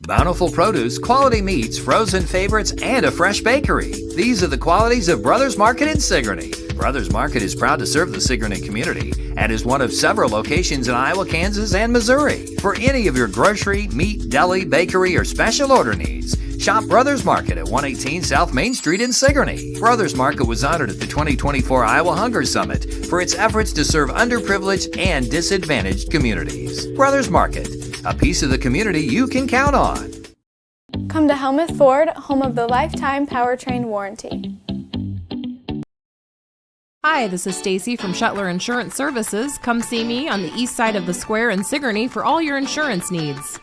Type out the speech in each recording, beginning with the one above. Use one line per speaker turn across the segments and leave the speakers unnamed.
Bountiful produce, quality meats, frozen favorites, and a fresh bakery. These are the qualities of Brothers Market in Sigourney. Brothers Market is proud to serve the Sigourney community and is one of several locations in Iowa, Kansas, and Missouri. For any of your grocery, meat, deli, bakery, or special order needs, shop Brothers Market at 118 South Main Street in Sigourney. Brothers Market was honored at the 2024 Iowa Hunger Summit for its efforts to serve underprivileged and disadvantaged communities. Brothers Market, a piece of the community you can count on.
Come to Helmuth Ford, home of the lifetime powertrain warranty.
Hi, this is Stacy from Shuttler Insurance Services. Come see me on the east side of the square in Sigourney for all your insurance needs.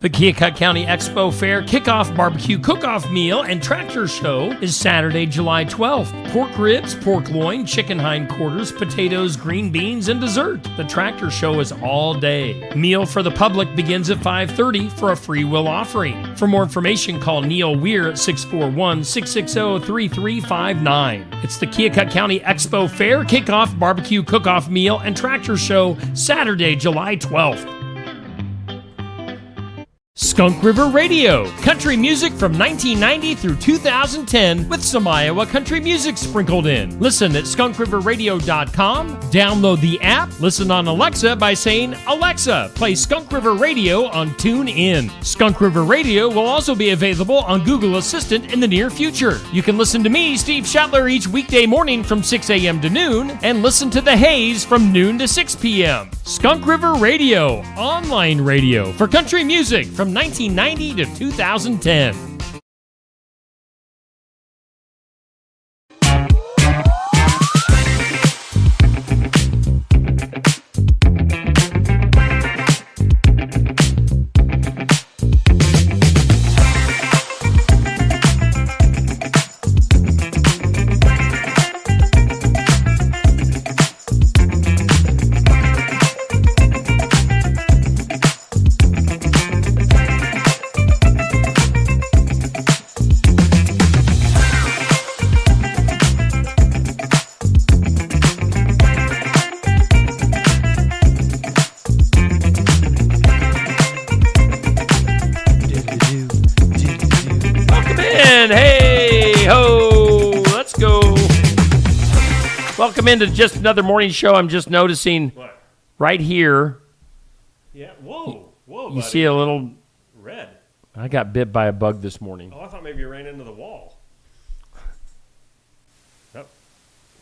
The Keokuk County Expo Fair Kickoff Barbecue Cook-Off Meal and Tractor Show is Saturday, July 12th. Pork ribs, pork loin, chicken hindquarters, potatoes, green beans, and dessert. The Tractor Show is all day. Meal for the public begins at 5:30 for a free will offering. For more information, call Neil Weir at 641-660-3359. It's the Keokuk County Expo Fair Kickoff Barbecue Cook-Off Meal and Tractor Show, Saturday, July 12th. Skunk River Radio, country music from 1990 through 2010 with some Iowa country music sprinkled in. Listen at skunkriverradio.com, download the app, listen on Alexa by saying, Alexa, play Skunk River Radio on TuneIn. Skunk River Radio will also be available on Google Assistant in the near future. You can listen to me, Steve Schattler, each weekday morning from 6 a.m. to noon and listen to The Haze from noon to 6 p.m. Skunk River Radio, online radio for country music from 1990 to 2010. Welcome into just another morning show. I'm just noticing right here.
Yeah, whoa,
You
buddy.
see a little
Red.
I got bit by a bug this morning.
Oh, I thought maybe you ran into the wall. Oh.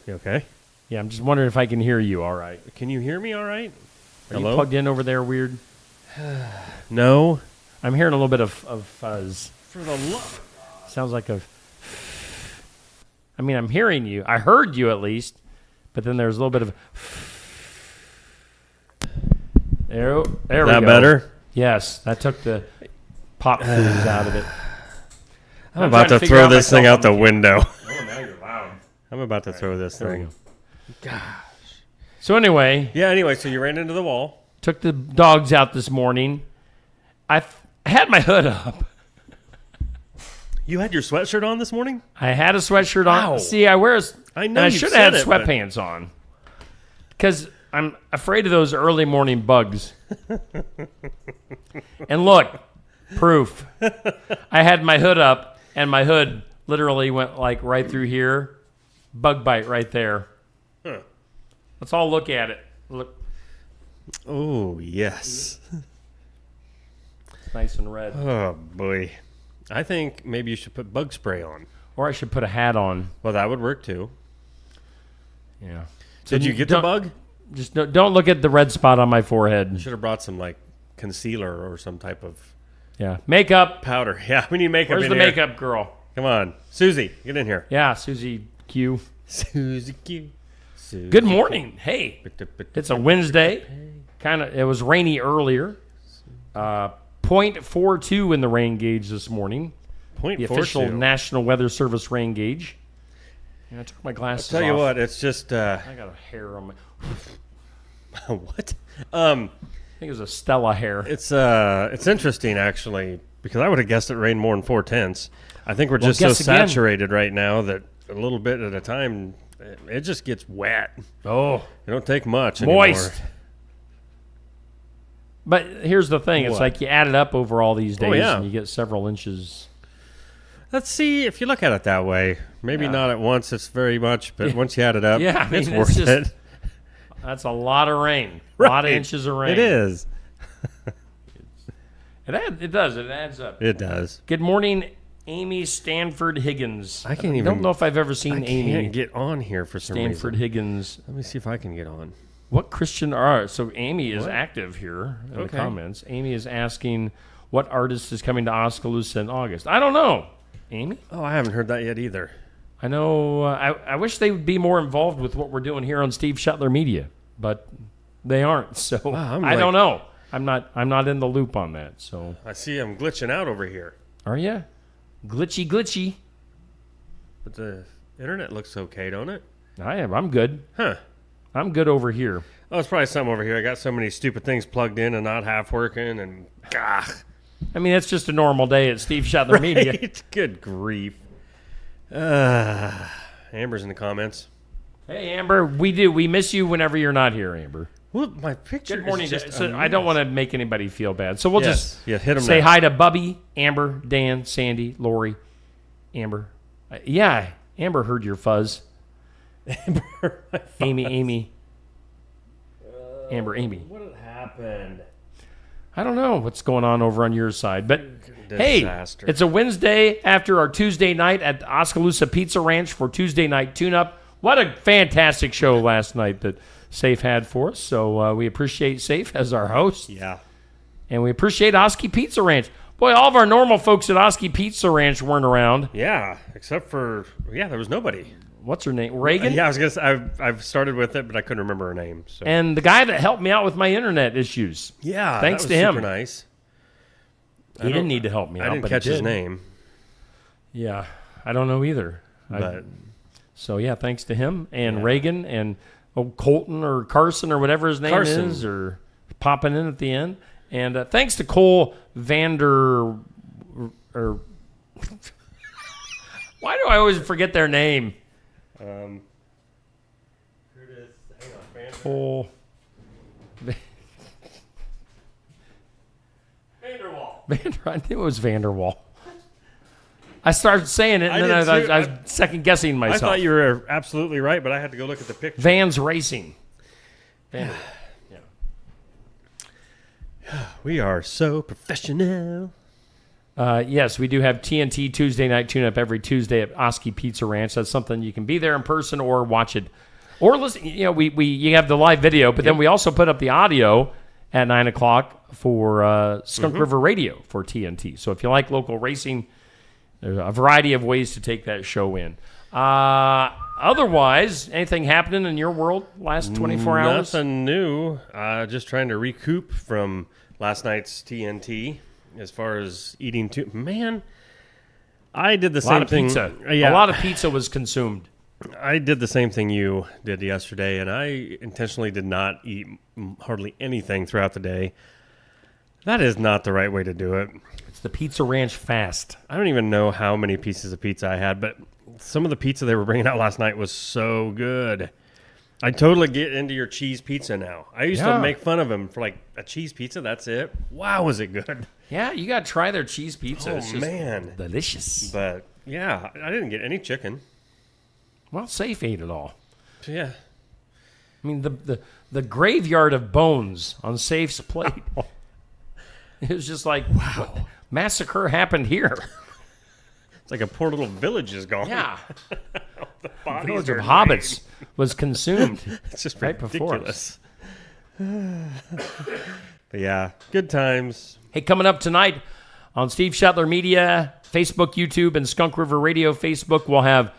You okay?
Yeah, I'm just wondering if I can hear you all right.
Can you hear me all right?
Are
Hello?
you plugged in over there weird?
No.
I'm hearing a little bit of fuzz.
For the love.
Sounds like a... I mean, I'm hearing you. I heard you at least. But then there's a little bit of... There we go.
That better?
Yes, that took the pop foods out of it.
I'm about to throw this thing out the window.
Oh, now you're loud.
I'm about to throw this
There we
thing.
go. Gosh. So anyway...
Yeah, anyway, so you ran into the wall.
Took the dogs out this morning. I had my hood up.
You had your sweatshirt on this morning?
I had a sweatshirt on.
Ow.
See, I wear a...
I know
I
you
should
said
have had
it, but-
sweatpants on. Because I'm afraid of those early morning bugs. And look, proof. I had my hood up, and my hood literally went like right through here. Bug bite right there.
Huh.
Let's all look at it. Look,
Oh, yes.
it's nice and red.
Oh, boy. I think maybe you should put bug spray on.
Or I should put a hat on.
Well, that would work, too.
Yeah.
Did you get the
Don't-
bug?
Just don't look at the red spot on my forehead.
Should have brought some, like, concealer or some type of
Yeah. Makeup.
powder. Yeah, we need makeup
Where's
in
the
here.
makeup girl?
Come on. Susie, get in here.
Yeah, Susie Q.
Susie Q. Susie
Good morning. Hey,
Q.
it's a Wednesday. It was rainy earlier. 0.42 in the rain gauge this morning. The official
0.42.
National Weather Service rain gauge. And I took my glasses
Tell you
off.
what, it's just
I got a hair on my...
what?
I think it was a Stella hair.
It's interesting actually because I would have guessed it rained more than 4/10. I think we're
Well,
just so
guess again.
saturated right now that a little bit at a time it just gets wet.
Oh,
It don't take much
moist.
anymore.
But here's the thing. It's
What?
like you add it up over all these days,
yeah.
and you get several inches.
Let's see if you look at it that way. Maybe
Yeah.
not at once. It's very much, but once you add it up,
Yeah, I mean,
it's
it's
worth
just-
it.
That's a lot of rain. A lot of
Right.
inches of rain.
It is.
It does. It adds up.
It does.
Good morning, Amy Stanford Higgins.
I can't
don't
even-
know if I've ever seen
I
Amy
can't get on here for some
Stanford
reason.
Higgins.
Let me see if I can get on.
What Christian art? So Amy is
What?
active here in the
Okay.
comments. Amy is asking what artist is coming to Oskaloosa in August. I don't know. Amy?
Oh, I haven't heard that yet either.
I know. I wish they would be more involved with what we're doing here on Steve Shetler Media, but they aren't. So
Wow,
I don't know. I'm not in the loop on that. So
I see I'm glitching out over here,
are you glitchy?
but the internet looks okay, don't it?
I am. I'm good.
Huh.
I'm good over here.
Oh, it's probably something over here. I got so many stupid things plugged in and not half working, and
I mean, it's just a normal day at Steve Shetler Media.
right? Good grief. Amber's in the comments.
Hey, Amber, we miss you whenever you're not here, Amber.
Well, my picture.
Good morning.
Is just
So
a
I don't
mess.
want to make anybody feel bad, so we'll just
hit them.
say hi to Bubby, Amber, Dan, Sandy, Lori, Amber. Yeah, Amber heard your fuzz. Amy. Amber, Amy.
What had happened?
I don't know what's going on over on your side, but
Disaster.
hey, it's a Wednesday after our Tuesday night at the Oskaloosa Pizza Ranch for Tuesday Night Tune-Up. What a fantastic show last night that Safe had for us. So we appreciate Safe as our host.
Yeah.
And we appreciate Osky Pizza Ranch. Boy, all of our normal folks at Osky Pizza Ranch weren't around.
Yeah, except for there was nobody.
What's her name? Reagan?
Yeah, I was gonna say I've started with it, but I couldn't remember her name. So
And the guy that helped me out with my internet issues.
yeah,
Thanks
that
to
was
him.
Super nice.
He didn't need to help me out,
I didn't
but
catch
he
his
did.
name,
Yeah, I don't know either.
but
So, yeah, thanks to him and Reagan and Colton or Carson or whatever his name
Carson.
is, or popping in at the end. And thanks to Cole Vander... Or why do I always forget their name?
here it is. Hang on, man.
Cole...
Vanderwall.
I knew it was Vanderwall. I started saying it, and
I
then
did
I
too.
was second-guessing
I
myself.
thought you were absolutely right, but I had to go look at the picture.
Vans Racing. Vander.
We are so professional.
Yes, we do have TNT Tuesday Night Tune-Up every Tuesday at Osky Pizza Ranch. That's something you can be there in person or watch it. Or listen, you have the live video, but then we also put up the audio at 9 o'clock for Skunk River Radio for TNT. So if you like local racing, there's a variety of ways to take that show in. Otherwise, anything happening in your world last 24 hours?
Nothing new. Just trying to recoup from last night's TNT as far as eating too. Man, I did the
A
same
lot of
thing.
pizza.
Yeah,
A lot of pizza was consumed.
I did the same thing you did yesterday, and I intentionally did not eat hardly anything throughout the day. That is not the right way to do it.
It's the Pizza Ranch fast.
I don't even know how many pieces of pizza I had, but some of the pizza they were bringing out last night was so good. I totally get into your cheese pizza now. I used
Yeah.
to make fun of them for like a cheese pizza. That's it. Wow, was it good?
Yeah, you got to try their cheese pizza.
Oh,
It's just
man.
delicious.
But yeah, I didn't get any chicken.
Well, Safe ate it all.
So, yeah.
I mean, the graveyard of bones on Safe's plate. It was just like, wow, massacre happened here.
It's like a poor little village is gone.
Yeah,
The bodies
village of
are
hobbits was consumed.
It's just
right before
ridiculous. But yeah, good times.
Hey, coming up tonight on Steve Shetler Media, Facebook, YouTube, and Skunk River Radio Facebook, we'll have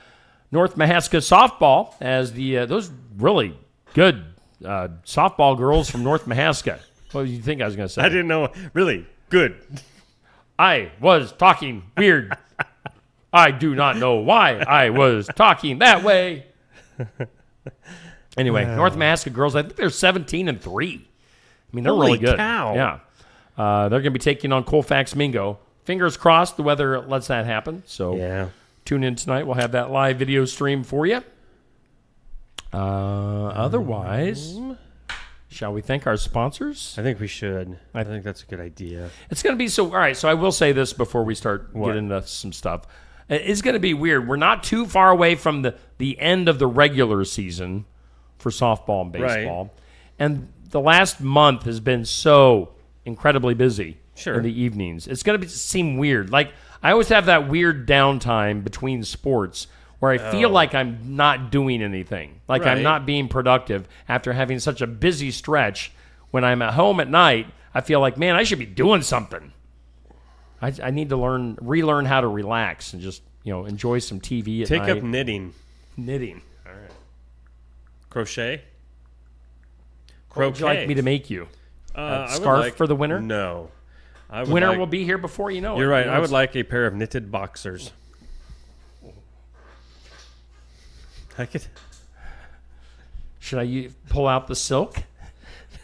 North Mahaska softball as those really good softball girls from North Mahaska. What do you think I was going to say?
I didn't know. Really good.
I was talking weird. I do not know why I was talking that way. Anyway, North Mahaska girls, I think they're 17-3. I mean, they're
Holy
really good.
cow.
Yeah. They're going to be taking on Colfax Mingo. Fingers crossed the weather lets that happen. So
Yeah.
tune in tonight. We'll have that live video stream for you. Otherwise, Shall we thank our sponsors?
I think we should. I think that's a good idea.
It's going to be so. All right, so I will say this before we start
What?
getting into some stuff. It's going to be weird. We're not too far away from the end of the regular season for softball and baseball.
Right.
And the last month has been so incredibly busy
Sure.
in the evenings. It's going to seem weird. Like, I always have that weird downtime between sports where I feel like I'm not doing anything. Like I'm
Right.
not being productive after having such a busy stretch. When I'm at home at night, I feel like, man, I should be doing something. I need to relearn how to relax and just, enjoy some TV at night.
Take up knitting.
Knitting. All right.
Crochet?
What would you like me to make you?
I would
scarf for the winter?
No. I would
Winter
like-
will be here before you know it.
You're right.
You know,
I would
it's-
like a pair of knitted boxers. I could.
Should I pull out the silk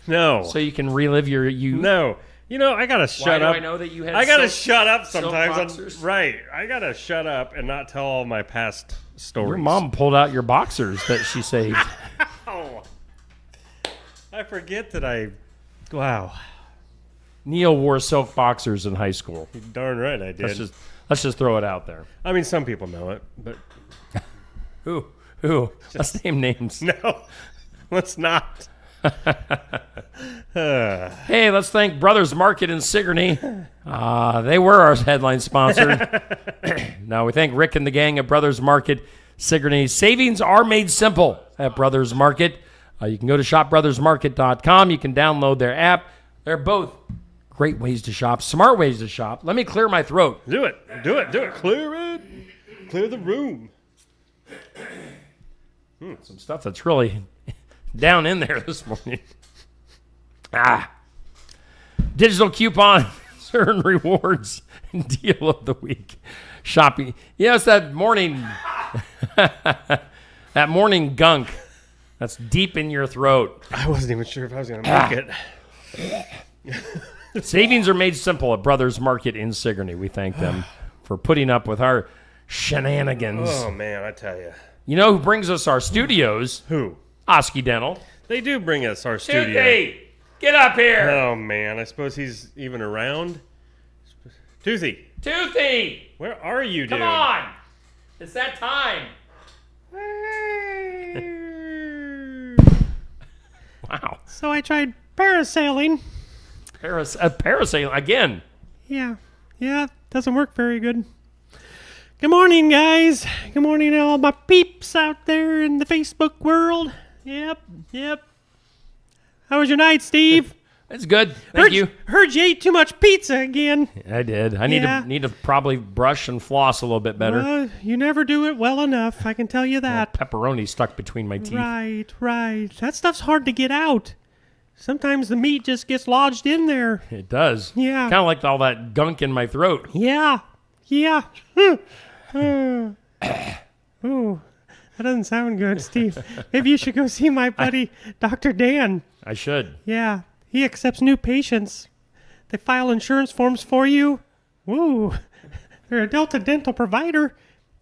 No.
so you can relive your youth?
No. I gotta
Why
shut
do
up.
I know that you had
I gotta
silk-
shut up
silk
sometimes.
boxers?
Right. I gotta shut up and not tell all my past stories.
Your mom pulled out your boxers that she saved.
Oh. I forget that I. Wow.
Neil wore silk boxers in high school.
Darn right I did.
Let's just throw it out there.
I mean, some people know it, but
Who? Let's name names.
no, let's not.
Hey, let's thank Brothers Market in Sigourney. They were our headline sponsor. Now we thank Rick and the gang at Brothers Market Sigourney. Savings are made simple at Brothers Market. You can go to shopbrothersmarket.com. You can download their app. They're both great ways to shop, smart ways to shop. Let me clear my throat.
Do it. Clear it. Clear the room.
Some stuff that's really down in there this morning. Digital coupon, certain rewards, and deal of the week. Shopping. It's that morning, that morning gunk that's deep in your throat.
I wasn't even sure if I was going to make it.
Savings are made simple at Brothers Market in Sigourney. We thank them for putting up with our shenanigans.
Oh, man, I tell you.
You know who brings us our studios?
Who?
Osky Dental.
They do bring us our studio.
Toothy, get up here.
Oh, man, I suppose he's even around. Toothy,
Toothy,
where are you, dude?
come on. It's that time. Wow.
So I tried parasailing.
Parasailing again.
Yeah, doesn't work very good. Good morning, guys. Good morning to all my peeps out there in the Facebook world. Yep. How was your night, Steve?
It's good. Thank you.
Heard you ate too much pizza again.
I did. I need to probably brush and floss a little bit better.
You never do it well enough, I can tell you that.
Pepperoni stuck between my teeth.
Right. That stuff's hard to get out. Sometimes the meat just gets lodged in there.
It does.
Yeah.
Kind of like all that gunk in my throat.
Yeah. Ooh, that doesn't sound good, Steve. Maybe you should go see my buddy, Dr. Dan.
I should.
Yeah, he accepts new patients. They file insurance forms for you. Woo. They're a Delta Dental provider,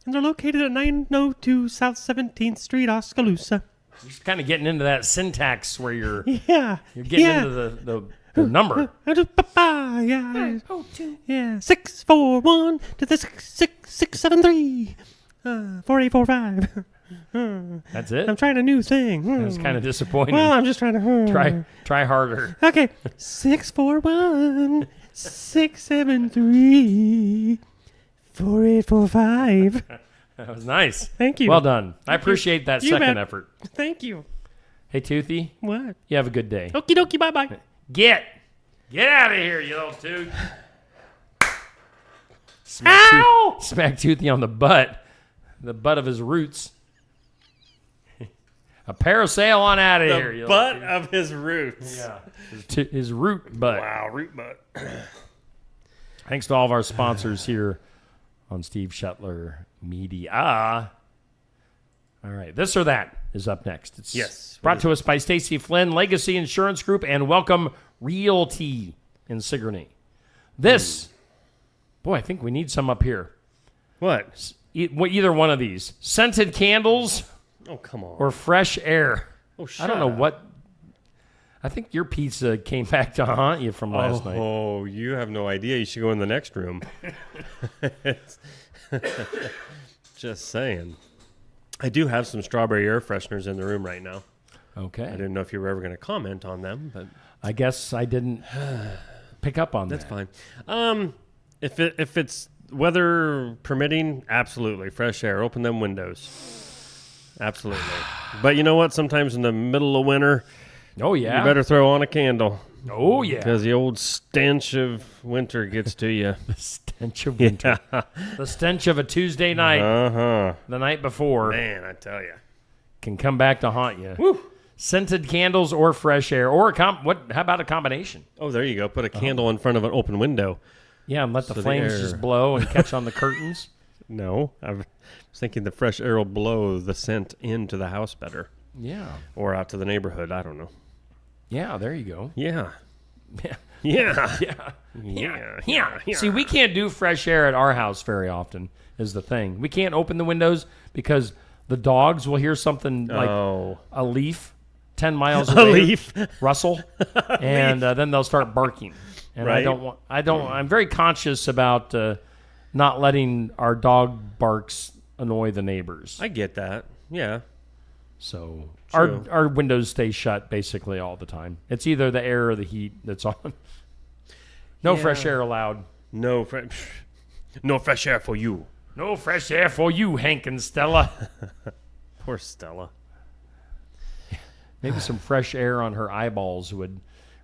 and they're located at 902 South 17th Street, Oskaloosa.
You're kind of getting into that syntax where you're
Yeah.
getting into the number.
Yeah. Yeah. 641 to the 673 4845.
That's it.
I'm trying a new thing.
That's kind of disappointing.
Well, I'm just trying to
Try harder.
Okay. 641 673 4845.
That was nice.
Thank you.
Well done. I appreciate that
You
second
bet.
effort.
Thank you.
Hey, Toothy,
What?
you have a good day.
Okie dokie, bye bye.
Get out of here, you little tooth.
Ow!
Smack Toothy on the butt of his roots. A parasail on out of here.
The butt of his roots.
Yeah. His root butt.
Wow, root butt.
Thanks to all of our sponsors here on Steve Shetler Media. All right, This or That is up next. It's
Yes.
brought to us by Stacy Flynn, Legacy Insurance Group, and Welcome Realty in Sigourney. This, boy, I think we need some up here.
What?
Either one of these. Scented candles
Oh, come on.
or fresh air.
Oh,
I don't know what. I think your pizza came back to haunt you from last night.
Oh, you have no idea. You should go in the next room. Just saying. I do have some strawberry air fresheners in the room right now.
Okay.
I didn't know if you were ever going to comment on them, but
I guess I didn't pick up on that.
that's fine. If it's weather permitting, absolutely. Fresh air. Open them windows. Absolutely. But you know what? Sometimes in the middle of winter,
Oh, yeah.
you better throw on a candle.
Oh, yeah.
Because the old stench of winter gets to you.
The stench of winter. The stench of a Tuesday night, the night before,
Man, I tell you.
can come back to haunt you. Woo. Scented candles or fresh air, or how about a combination?
Oh, there you go. Put a candle in front of an open window.
Yeah, and let the
So the
flames
air-
just blow and catch on the curtains.
No, I was thinking the fresh air will blow the scent into the house better.
Yeah.
Or out to the neighborhood. I don't know.
Yeah, there you go.
Yeah.
Yeah.
Yeah.
Yeah. Yeah. See, we can't do fresh air at our house very often, is the thing. We can't open the windows because the dogs will hear something like a leaf 10 miles away.
A leaf.
Rustle. And then they'll start barking. And
Right.
I'm very conscious about not letting our dog barks annoy the neighbors.
I get that. Yeah.
So
True.
our windows stay shut basically all the time. It's either the air or the heat that's on. No fresh air allowed.
No fresh air for you.
No fresh air for you, Hank and Stella.
Poor Stella.
Maybe some fresh air on her eyeballs would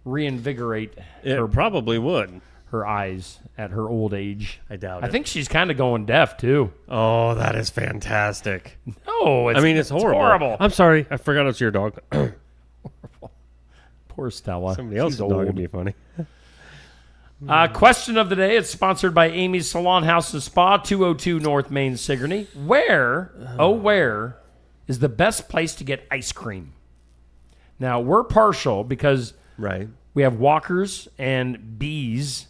reinvigorate
It probably would.
her eyes at her old age.
I doubt
I
it.
think she's kind of going deaf too.
Oh, that is fantastic.
No,
It's horrible. I'm sorry. I forgot it's your dog.
Poor Stella.
Somebody else's
She's
dog
old.
would be funny.
Question of the day. It's sponsored by Amy's Salon House and Spa, 202 North Main, Sigourney. Where is the best place to get ice cream? Now, we're partial because
Right.
we have Walkers and Bees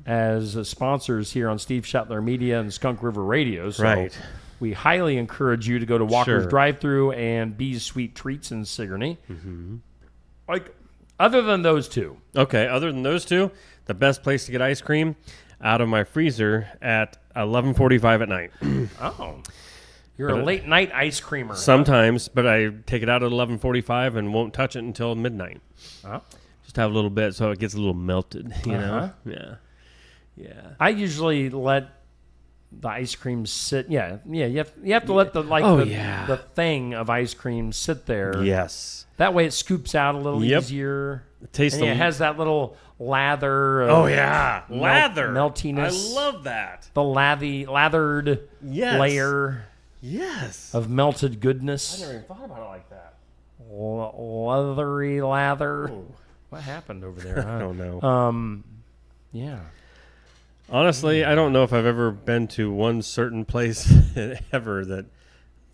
as sponsors here on Steve Shetler Media and Skunk River Radio. So
Right.
we highly encourage you to go to Walker's
Sure.
Drive-Thru and Bees Sweet Treats in Sigourney. Like, other than those two.
Okay, other than those two, the best place to get ice cream out of my freezer at 11:45 at night.
Oh. You're a late night ice creamer.
Sometimes, but I take it out at 11:45 and won't touch it until midnight.
Oh.
Just have a little bit so it gets a little melted, you know?
Uh-huh.
Yeah.
I usually let the ice cream sit. Yeah. You have to let the thing of ice cream sit there.
Yes.
That way it scoops out a little
Yep.
easier.
It tastes
And it has that little lather. Of
lather.
meltiness.
I love that.
The lathered
Yes.
layer
Yes.
of melted goodness.
I never even thought about it like that.
Leathery lather.
Oh.
What happened over there?
I don't know.
Yeah.
Honestly, I don't know if I've ever been to one certain place ever that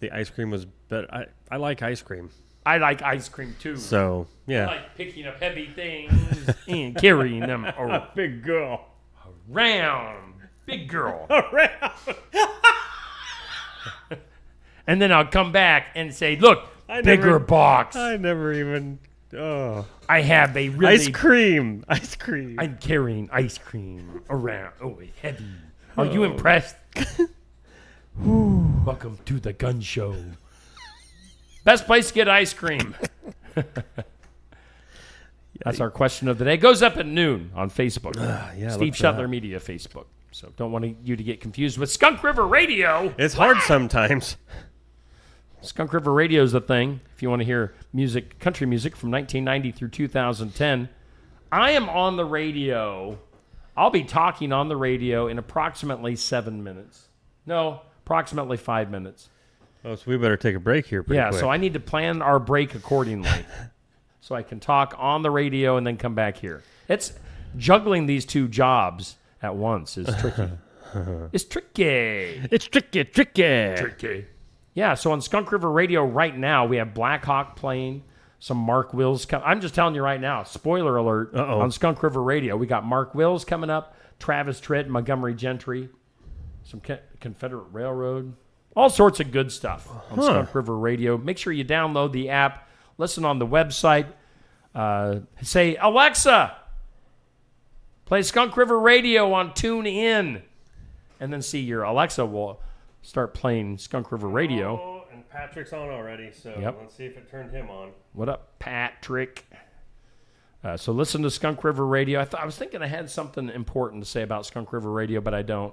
the ice cream was better. I like ice cream.
I like ice cream too.
So, yeah.
I like picking up heavy things and carrying them around.
Big girl.
Big girl. And then I'll come back and say, look, bigger box.
I never even. Oh.
I have a really...
Ice cream. Ice cream.
I'm carrying ice cream around. Oh, it's heavy. Are you impressed? Welcome to the gun show. Best place to get ice cream. That's our question of the day. Goes up at noon on Facebook.
yeah,
Steve
look for that.
Shetler Media Facebook. So don't want you to get confused with Skunk River Radio.
It's hard sometimes.
Skunk River Radio is the thing. If you want to hear music, country music from 1990 through 2010, I am on the radio. I'll be talking on the radio in approximately 7 minutes. No, approximately 5 minutes.
Oh, so we better take a break here pretty quick.
So I need to plan our break accordingly so I can talk on the radio and then come back here. It's juggling these two jobs at once is tricky. It's tricky.
It's tricky.
Yeah, so on Skunk River Radio right now, we have Black Hawk playing, some Mark Wills. I'm just telling you right now, spoiler alert, on Skunk River Radio, we got Mark Wills coming up, Travis Tritt, Montgomery Gentry, some Confederate Railroad, all sorts of good stuff on Skunk River Radio. Make sure you download the app, listen on the website. Say, Alexa, play Skunk River Radio on Tune In. And then see your Alexa will start playing Skunk River Radio.
Oh, and Patrick's on already, so let's see if it turned him on.
What up, Patrick? So listen to Skunk River Radio. I was thinking I had something important to say about Skunk River Radio, but I don't.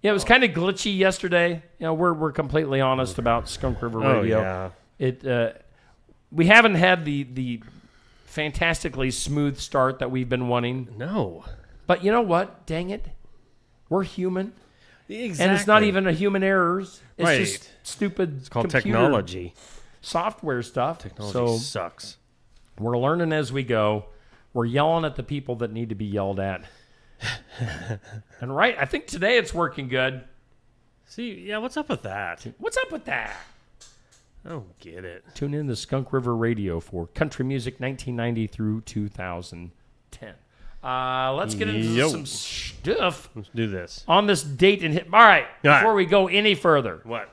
Yeah, it was kind of glitchy yesterday. You know, we're completely honest about Skunk River Radio.
Oh, yeah.
We haven't had the fantastically smooth start that we've been wanting.
No.
But you know what? Dang it. We're human.
Exactly.
And it's not even a human errors. It's
Right.
just stupid
It's called
computer
technology.
software stuff.
Technology sucks.
We're learning as we go. We're yelling at the people that need to be yelled at. And I think today it's working good.
See, yeah, what's up with that?
What's up with that?
I don't get it.
Tune in to Skunk River Radio for country music 1990 through 2010. Let's get into some stuff
Let's do this.
on this date and hit. All right, before we go any further,
What?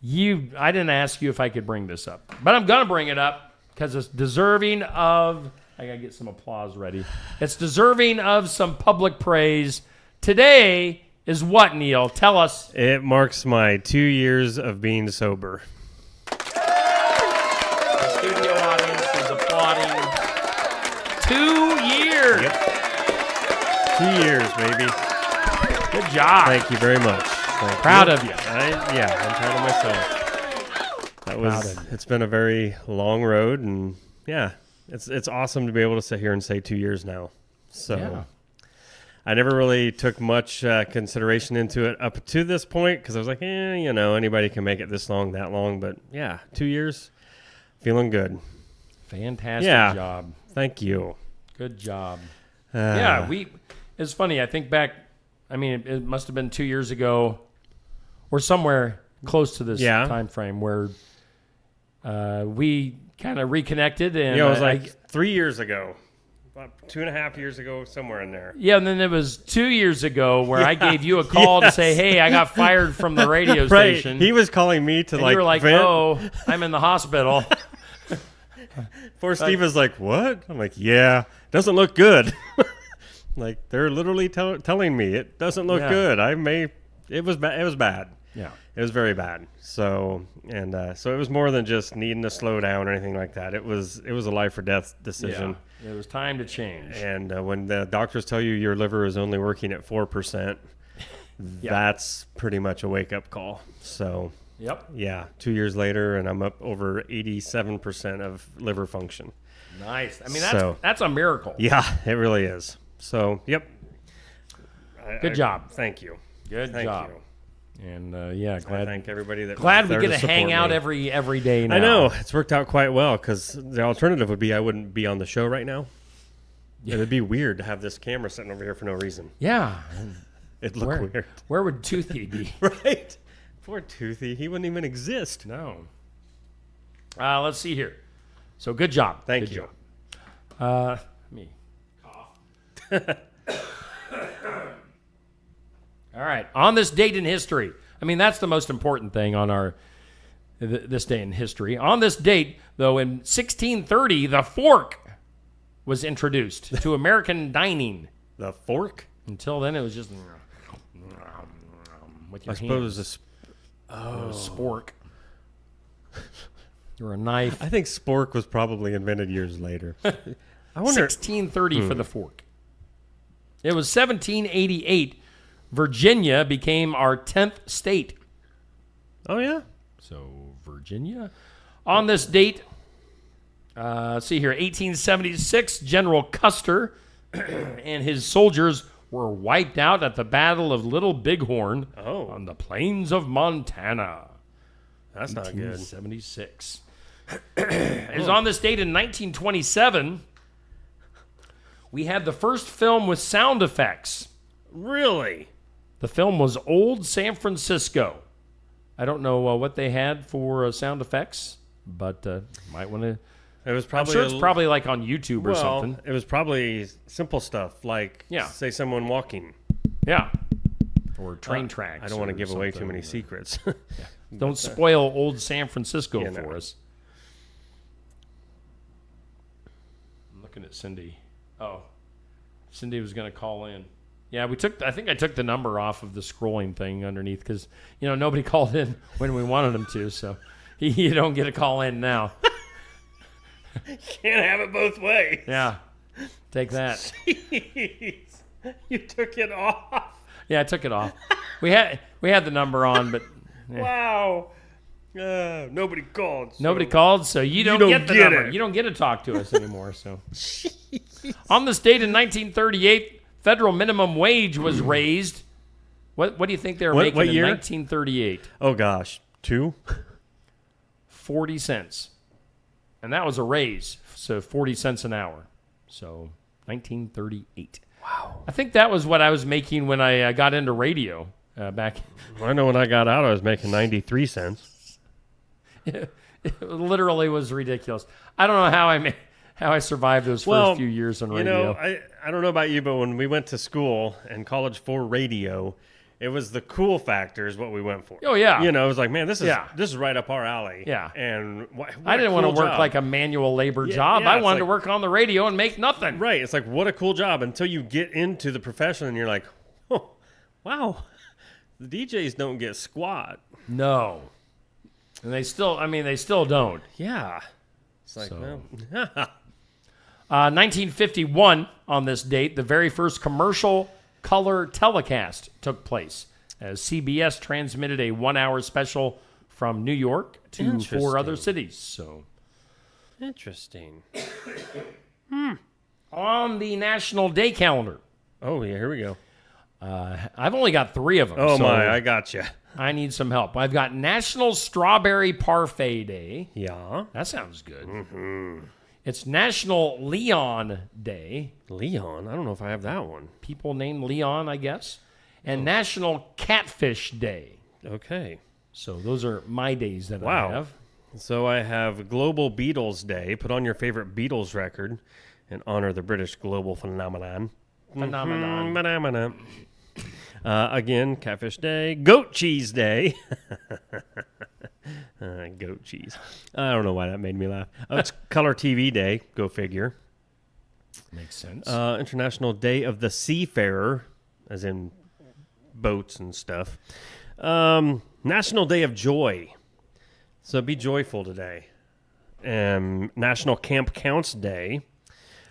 I didn't ask you if I could bring this up, but I'm going to bring it up because it's deserving of, I got to get some applause ready. It's deserving of some public praise. Today is what, Neil? Tell us.
It marks my 2 years of being sober.
The studio audience is applauding. 2 years.
Yep. 2 years, baby.
Good job.
Thank you very much.
Proud of you.
I'm proud of myself. It's been a very long road, and yeah, it's awesome to be able to sit here and say 2 years now. So
Yeah.
I never really took much consideration into it up to this point because I was like, anybody can make it this long, that long. But yeah, 2 years, feeling good.
Fantastic job.
Thank you.
Good job.
Yeah,
it's funny. I think back, it must have been 2 years ago or somewhere close to this time frame where we kind of reconnected. And
it was like 3 years ago. About 2.5 years ago, somewhere in there.
Yeah, and then it was 2 years ago where I gave you a call to say, hey, I got fired from the radio station.
He was calling me to
and you were like,
vent.
oh, I'm in the hospital.
Poor Steve was like, what? I'm like, yeah, doesn't look good. Like, they're literally telling me it doesn't look good. It was bad. It was bad.
Yeah.
It was very bad. So it was more than just needing to slow down or anything like that. It was a life or death decision.
Yeah. It was time to change.
And when the doctors tell you your liver is only working at 4%, that's pretty much a wake-up call. So, yeah, 2 years later, and I'm up over 87% of liver function.
Nice. That's a miracle.
Yeah, it really is. So, yep.
Good job.
Thank you.
Good job.
You.
And
glad. I thank everybody that.
Glad
was
we
there
get to hang out every day now.
I know it's worked out quite well because the alternative would be I wouldn't be on the show right now. Yeah. It'd be weird to have this camera sitting over here for no reason.
Yeah,
it'd look weird.
Where would Toothy be?
Right. Poor Toothy. He wouldn't even exist.
No. Let's see here. So good job.
Thank you.
Job. Me. Cough. All right. On this date in history. That's the most important thing on this day in history. On this date, though, in 1630, the fork was introduced to American dining.
The fork?
Until then, it was just with your hands.
Suppose it was
spork. Or a knife.
I think spork was probably invented years later. I wonder.
1630 for the fork. It was 1788. Virginia became our 10th state.
Oh, yeah?
So, Virginia. On this date, let's see here, 1876, General Custer and his soldiers were wiped out at the Battle of Little Bighorn on the plains of Montana.
That's not good.
1876. It was on this date in 1927, we had the first film with sound effects.
Really?
The film was Old San Francisco. I don't know what they had for sound effects, but might want to.
It was probably.
I'm sure it's probably like on YouTube or something.
It was probably simple stuff like, say, someone walking.
Yeah. Or train tracks.
I don't want to give away too many secrets.
Don't spoil Old San Francisco for us. looking at Cindy. Oh, Cindy was going to call in. Yeah, I think I took the number off of the scrolling thing underneath because, nobody called in when we wanted them to. So you don't get a call in now.
Can't have it both ways.
Yeah. Take that.
Jeez. You took it off.
Yeah, I took it off. We had the number on, but
wow. Nobody called. So.
Nobody called, so you don't get the number. You don't get to talk to us anymore. So, on this date in 1938, federal minimum wage was raised. What do you think they were making in 1938?
Oh gosh,
40 cents, and that was a raise. So 40 cents an hour. So 1938.
Wow.
I think that was what I was making when I got into radio back.
I know when I got out, I was making 93 cents.
It literally was ridiculous. I don't know how I survived those first few years on radio.
I don't know about you, but when we went to school and college for radio, it was the cool factor is what we went for.
Oh yeah.
It was like, man, this is right up our alley.
Yeah.
And
I didn't want to work like a manual labor job. I wanted to work on the radio and make nothing.
Right. It's like, what a cool job until you get into the profession and you're like, oh, wow, the DJs don't get squat.
No. And they still don't.
Yeah. It's like,
1951, on this date, the very first commercial color telecast took place as CBS transmitted a 1-hour special from New York to 4 other cities. So,
interesting.
On the National Day calendar.
Oh, yeah, here we go.
I've only got 3 of them.
Oh, my, I got you.
I need some help. I've got National Strawberry Parfait Day.
Yeah.
That sounds good.
Mm-hmm.
It's National Leon Day.
Leon? I don't know if I have that one.
People named Leon, I guess. And National Catfish Day.
Okay.
So those are my days that I have.
So I have Global Beatles Day. Put on your favorite Beatles record and honor the British global phenomenon. Again, Catfish Day. Goat Cheese Day. Goat cheese. I don't know why that made me laugh. It's Color TV Day. Go figure.
Makes sense.
International Day of the Seafarer, as in boats and stuff. National Day of Joy. So be joyful today. National Camp Counts Day.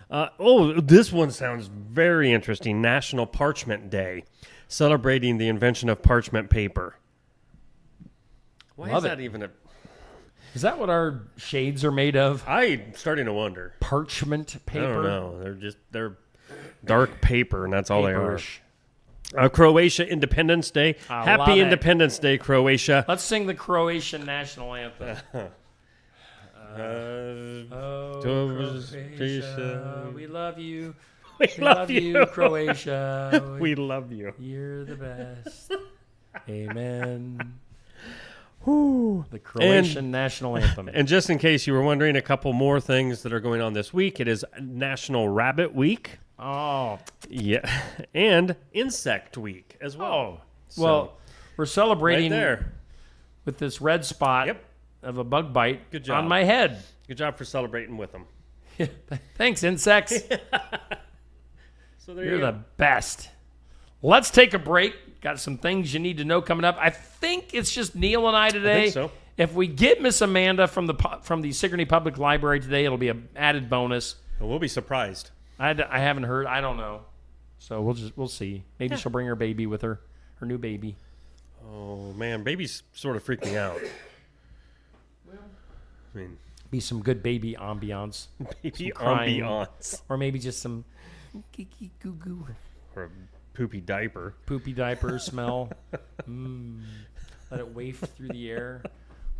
This one sounds very interesting. National Parchment Day. Celebrating the invention of parchment paper. Why is that even a...
Is that what our shades are made of?
I'm starting to wonder.
Parchment paper?
I don't know. They're dark paper, and that's all they are. Croatia Independence Day. Happy Independence Day, Croatia.
Let's sing the Croatian national anthem. Croatia, we love you. We love you, Croatia.
We love you.
You're the best. Amen.
The
Croatian national anthem.
And just in case you were wondering, a couple more things that are going on this week. It is National Rabbit Week.
Oh.
Yeah. And Insect Week as well.
Oh. Well, we're celebrating
right there
with this red spot of a bug bite
Good job.
on my head.
Good job for celebrating with them.
Thanks, insects.
So there
You're the best. Let's take a break. Got some things you need to know coming up. I think it's just Neil and I today.
I think so.
If we get Miss Amanda from the Sigourney Public Library today, it'll be an added bonus.
And we'll be surprised.
I haven't heard. I don't know. So we'll see. Maybe she'll bring her baby with her new baby.
Oh man, baby's sort of freaked me out. Well, I mean,
be some good baby ambiance.
Baby ambiance,
or maybe just some geeky goo goo.
Or a poopy diaper.
Poopy diaper smell. Let it waft through the air.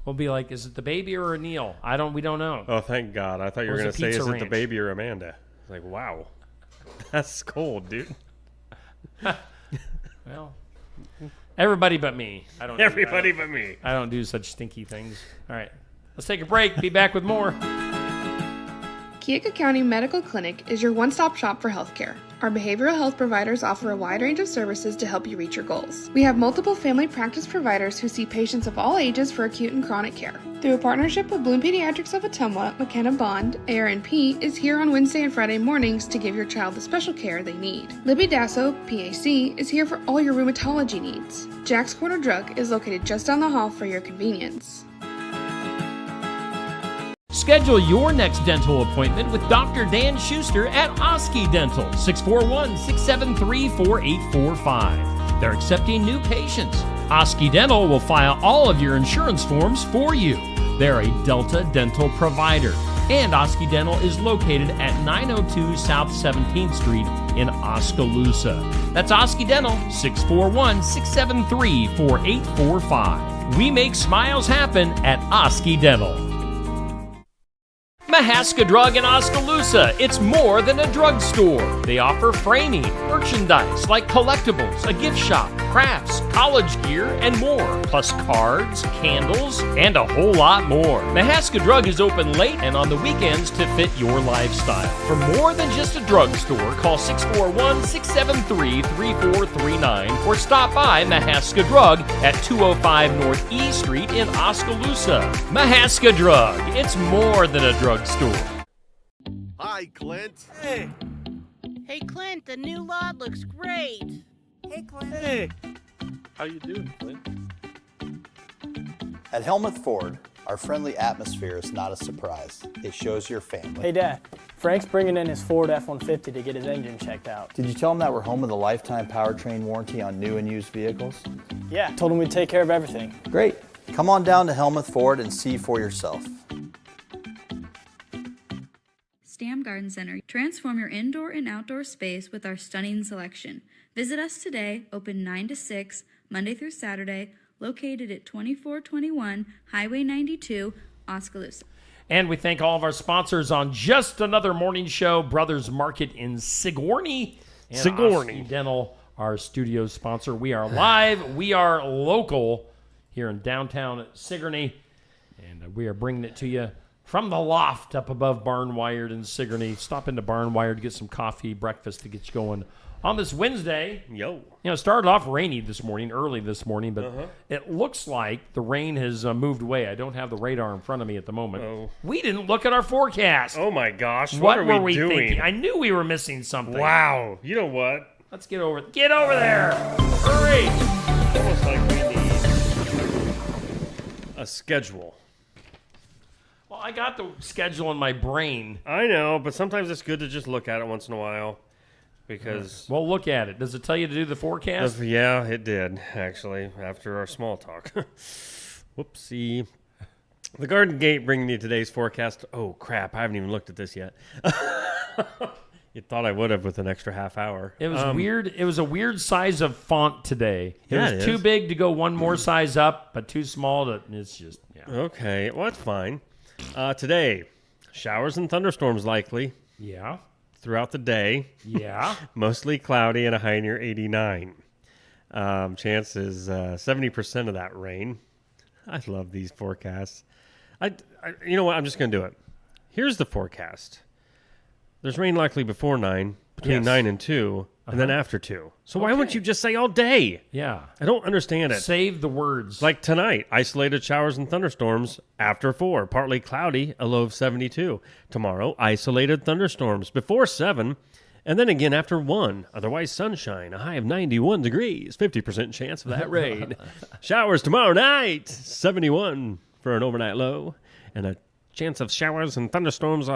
We'll be like, is it the baby or a Neil? We don't know.
Oh, thank God. I thought you were going to say, is it the baby or Amanda? Like, wow. That's cold, dude.
Well, everybody but me.
Everybody but me.
I don't do such stinky things. All right. Let's take a break. Be back with more.
Keokuk County Medical Clinic is your one-stop shop for healthcare. Our behavioral health providers offer a wide range of services to help you reach your goals. We have multiple family practice providers who see patients of all ages for acute and chronic care. Through a partnership with Bloom Pediatrics of Ottumwa, McKenna Bond, ARNP, is here on Wednesday and Friday mornings to give your child the special care they need. Libby Dasso, PAC, is here for all your rheumatology needs. Jack's Corner Drug is located just down the hall for your convenience.
Schedule your next dental appointment with Dr. Dan Schuster at Osky Dental, 641-673-4845. They're accepting new patients. Osky Dental will file all of your insurance forms for you. They're a Delta dental provider. And Osky Dental is located at 902 South 17th Street in Oskaloosa. That's Osky Dental, 641-673-4845. We make smiles happen at Osky Dental. Mahaska Drug in Oskaloosa. It's more than a drugstore. They offer framing, merchandise like collectibles, a gift shop, crafts, college gear, and more. Plus cards, candles, and a whole lot more. Mahaska Drug is open late and on the weekends to fit your lifestyle. For more than just a drugstore, call 641-673-3439 or stop by Mahaska Drug at 205 North E Street in Oskaloosa. Mahaska Drug. It's more than a drugstore.
Hi, Clint.
Hey. Hey, Clint, the new lot looks great.
Hey, Clint. Hey. How you doing, Clint?
At Helmuth Ford, our friendly atmosphere is not a surprise. It shows your family.
Hey, Dad. Frank's bringing in his Ford F-150 to get his engine checked out.
Did you tell him that we're home with a lifetime powertrain warranty on new and used vehicles?
Yeah, told him we'd take care of everything.
Great. Come on down to Helmuth Ford and see for yourself.
Stam Garden Center. Transform your indoor and outdoor space with our stunning selection. Visit us today, open 9 to 6, Monday through Saturday, located at 2421 Highway 92, Oskaloosa.
And we thank all of our sponsors on Just Another Morning Show, Brothers Market in Sigourney. And
Sigourney
Osky Dental, our studio sponsor. We are live. We are local here in downtown Sigourney. And we are bringing it to you from the loft up above Barnwired in Sigourney. Stop into Barnwired, get some coffee, breakfast to get you going on this Wednesday.
Yo.
It started off rainy this morning, early this morning, but it looks like the rain has moved away. I don't have the radar in front of me at the moment.
Oh.
We didn't look at our forecast.
Oh, my gosh.
What
are
were we
doing?
thinking? I knew we were missing something.
Wow. You know what?
Let's get over there. Hurry.
It's almost like we need a schedule.
Well, I got the schedule in my brain.
I know, but sometimes it's good to just look at it once in a while because...
Well, look at it. Does it tell you to do the forecast?
Yeah, it did, actually, after our small talk. Whoopsie. The Garden Gate bringing you today's forecast. Oh, crap. I haven't even looked at this yet. You thought I would have with an extra half hour.
It was weird. It was a weird size of font today. It
Yeah,
was too big to go one more size up, but too small to... It's just... Yeah.
Okay, well, that's fine. Today, showers and thunderstorms likely.
Yeah.
Throughout the day.
Yeah.
Mostly cloudy and a high near 89. Chance is 70% of that rain. I love these forecasts. You know what? I'm just going to do it. Here's the forecast. There's rain likely before 9, between 9 and 2, and then after 2. So why wouldn't you just say all day?
Yeah.
I don't understand it.
Save the words.
Like tonight, isolated showers and thunderstorms after 4. Partly cloudy, a low of 72. Tomorrow, isolated thunderstorms before 7. And then again after 1. Otherwise sunshine, a high of 91 degrees. 50% chance of that rain. Showers tomorrow night, 71 for an overnight low. And a chance of showers and thunderstorms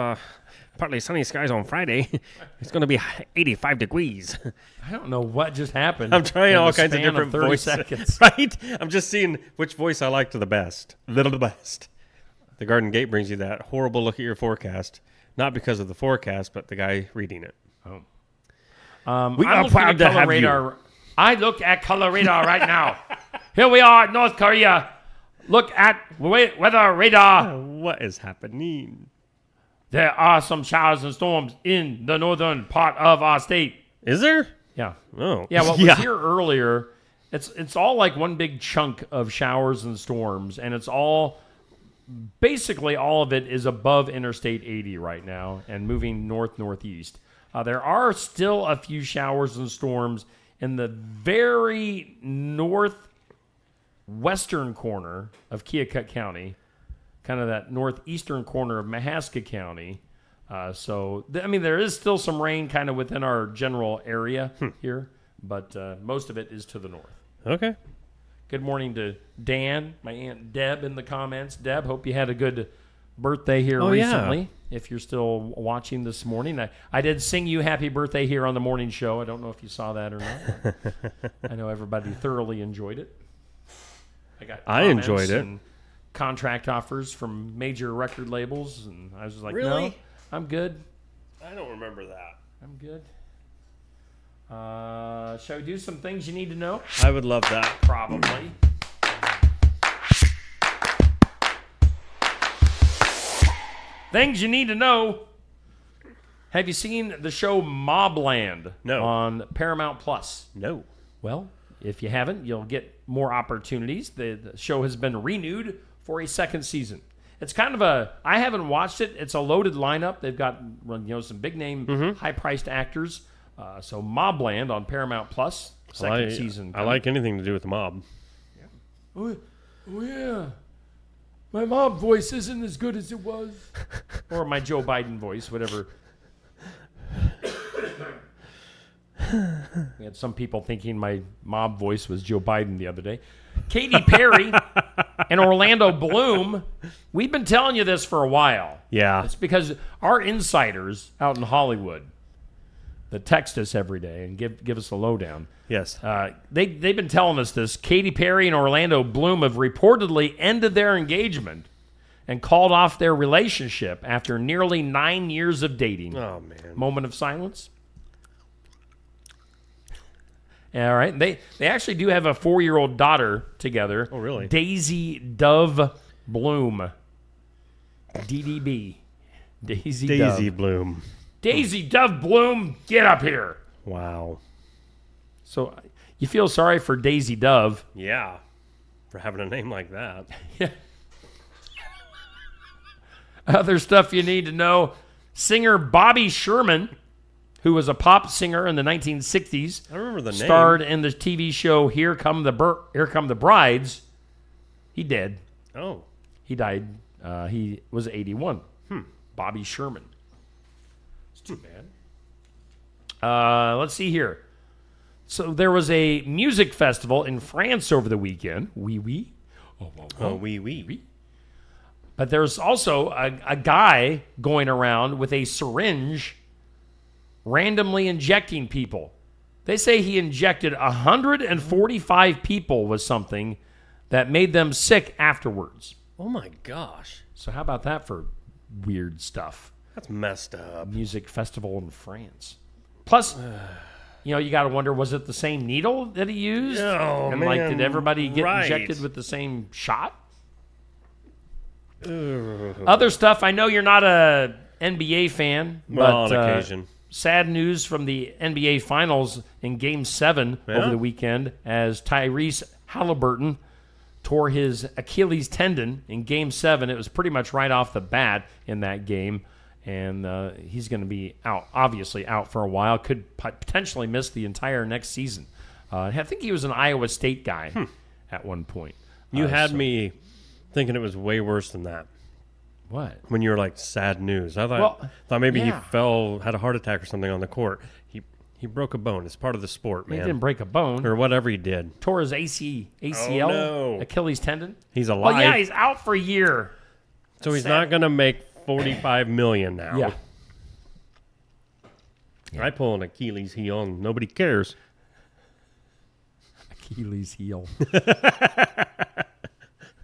partly sunny skies on Friday. It's going to be 85 degrees.
I don't know what just happened.
I'm trying all kinds of different
30
voices.
seconds.
Right? I'm just seeing which voice I like the best. The best. The Garden Gate brings you that horrible look at your forecast. Not because of the forecast, but the guy reading it.
Oh.
We are proud to have you.
I look at color radar right now. Here we are at North Korea. Look at weather radar.
What is happening?
There are some showers and storms in the northern part of our state.
Is there?
Yeah.
Oh.
Yeah, what was here earlier, it's all like one big chunk of showers and storms, and it's all basically all of it is above Interstate 80 right now and moving northeast. There are still a few showers and storms in the very northwestern corner of Keokuk County, kind of that northeastern corner of Mahaska County. There is still some rain kind of within our general area here, but most of it is to the north.
Okay.
Good morning to Dan, my Aunt Deb in the comments. Deb, hope you had a good birthday here recently.
Yeah.
If you're still watching this morning. I did sing you happy birthday here on the morning show. I don't know if you saw that or not. I know everybody thoroughly enjoyed it. I
enjoyed it.
And contract offers from major record labels, and I was just like,
really?
No, I'm good.
I don't remember that.
I'm good. Shall we do some things you need to know?
I would love that.
Probably. Things you need to know. Have you seen the show Mobland?
No.
On Paramount Plus?
No.
Well, if you haven't, you'll get more opportunities. The show has been renewed for a second season. It's kind of I haven't watched it. It's a loaded lineup. They've got some big name, high-priced actors. So Mobland on Paramount Plus, second season.
I like anything to do with the mob.
Yeah. Oh yeah. My mob voice isn't as good as it was. Or my Joe Biden voice, whatever. We had some people thinking my mob voice was Joe Biden the other day. Katy Perry and Orlando Bloom, we've been telling you this for a while.
Yeah.
It's because our insiders out in Hollywood that text us every day and give us the lowdown.
Yes.
They've been telling us this. Katy Perry and Orlando Bloom have reportedly ended their engagement and called off their relationship after nearly 9 years of dating.
Oh, man.
Moment of silence. All right. They actually do have a 4-year-old daughter together.
Oh, really?
Daisy Dove Bloom. DDB. Daisy Dove.
Bloom.
Daisy Dove Bloom, get up here.
Wow.
So you feel sorry for Daisy Dove.
Yeah. For having a name like that.
Yeah. Other stuff you need to know. Singer Bobby Sherman, who was a pop singer in the 1960s.
I remember the name.
Starred in the TV show Here Come the Brides. He did.
Oh.
He died. He was 81. Bobby Sherman. It's too bad. Let's see here. So there was a music festival in France over the weekend. Oui.
Oh, oui.
But there's also a guy going around with a syringe randomly injecting people. They say he injected 145 people with something that made them sick afterwards.
Oh, my gosh.
So how about that for weird stuff?
That's messed up.
Music festival in France. Plus, you got to wonder, was it the same needle that he used?
Oh,
and
man,
did everybody get
right.
injected with the same shot?
Ugh.
Other stuff, I know you're not a NBA fan,
Well,
but
on occasion.
Sad news from the NBA Finals in Game 7 over the weekend as Tyrese Halliburton tore his Achilles tendon in Game 7. It was pretty much right off the bat in that game, and he's going to be obviously out for a while. Could potentially miss the entire next season. I think he was an Iowa State guy at one point.
You had me thinking it was way worse than that.
What?
When you were like, sad news. I thought maybe he had a heart attack or something on the court. He broke a bone. It's part of the sport, man.
He didn't break a bone.
Or whatever he did.
Tore his ACL,
Oh, no.
Achilles tendon.
He's alive.
Oh, yeah, he's out for a year.
So he's not going to make $45 million now.
Yeah.
I pull an Achilles heel and nobody cares.
Achilles heel.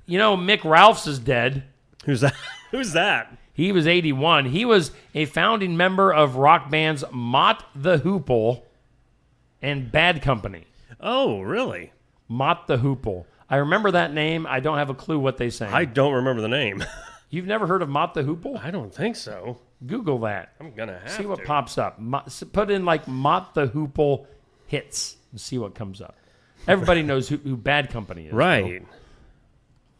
Mick Ralphs is dead.
Who's that? Who's that?
He was 81. He was a founding member of rock bands Mott the Hoople and Bad Company.
Oh, really?
Mott the Hoople. I remember that name. I don't have a clue what they sang.
I don't remember the name.
You've never heard of Mott the Hoople?
I don't think so.
Google that.
I'm going to have
See what
to.
pops up. Put in like Mott the Hoople hits and see what comes up. Everybody knows who Bad Company is.
Right.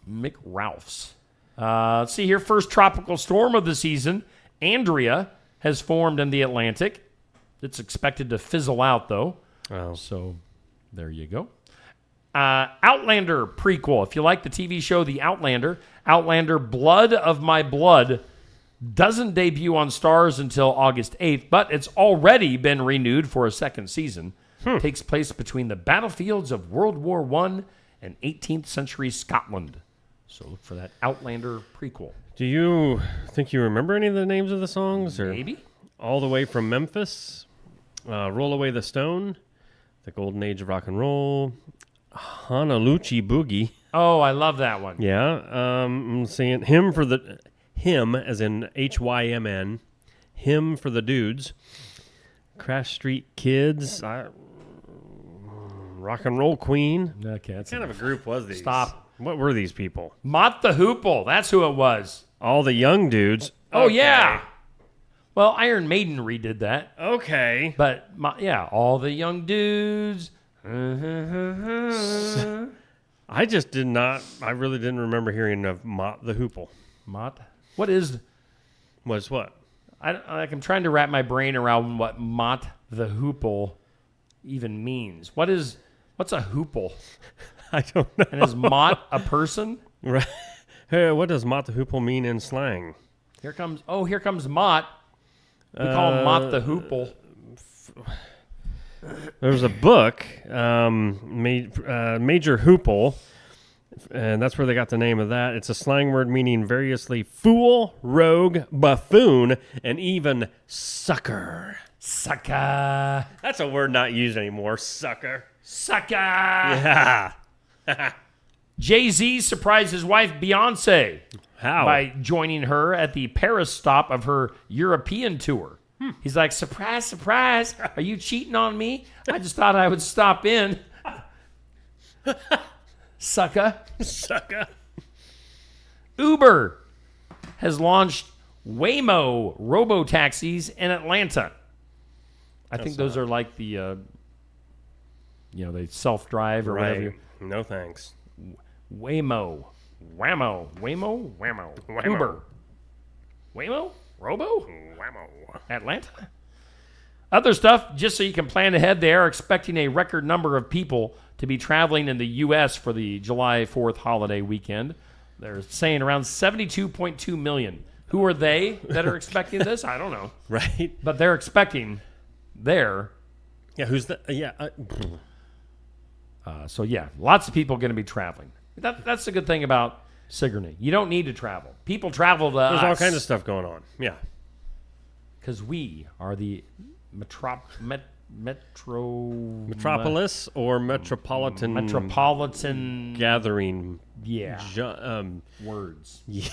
Mick Ralphs. Let's see here. First tropical storm of the season, Andrea, has formed in the Atlantic. It's expected to fizzle out, though.
Oh.
So there you go. Outlander prequel. If you like the TV show The Outlander, Outlander Blood of My Blood doesn't debut on Starz until August 8th, but it's already been renewed for a second season. Takes place between the battlefields of World War I and 18th century Scotland. So look for that Outlander prequel.
Do you think you remember any of the names of the songs? Or
Maybe.
All the Way from Memphis, Roll Away the Stone, The Golden Age of Rock and Roll, Honolulu Boogie.
Oh, I love that one.
Yeah. I'm seeing Hymn as in HYMN, Hymn for the Dudes, Crash Street Kids, Rock and Roll Queen.
Okay, that's
What kind of a group was these?
Stop.
What were these people?
Mott the Hoople. That's who it was.
All the young dudes.
Oh,
Okay.
yeah. Well, Iron Maiden redid that.
Okay.
But, all the young dudes.
I just did not. I really didn't remember hearing of Mott the Hoople.
Mott? What is...
Was what?
I'm trying to wrap my brain around what Mott the Hoople even means. What's a hoople?
I don't know.
And is Mott a person?
Right. Hey, what does Mott the Hoople mean in slang?
Here comes Mott. We call him Mott the Hoople.
There's a book, Major Hoople, and that's where they got the name of that. It's a slang word meaning variously fool, rogue, buffoon, and even sucker.
Sucker.
That's a word not used anymore, sucker.
Sucker.
Yeah.
Jay-Z surprised his wife Beyonce.
How?
By joining her at the Paris stop of her European tour. He's like, surprise, surprise. Are you cheating on me? I just thought I would stop in. Sucker.
Sucker.
Uber has launched Waymo robo-taxis in Atlanta. I think those are like the, they self-drive or whatever.
No thanks.
Waymo. Whammo. Uber. Waymo? Robo?
Whammo.
Atlanta? Other stuff, just so you can plan ahead, they are expecting a record number of people to be traveling in the U.S. for the July 4th holiday weekend. They're saying around 72.2 million. Who are they that are expecting this? I don't know.
Right.
But they're expecting there.
Yeah, who's the... Yeah.
Lots of people going to be traveling. That's the good thing about Sigourney. You don't need to travel. People travel to
There's
us.
all kinds of stuff going on. Yeah.
Because we are the
Metropolis or metropolitan
gathering.
gathering.
Yeah. Words.
Yeah.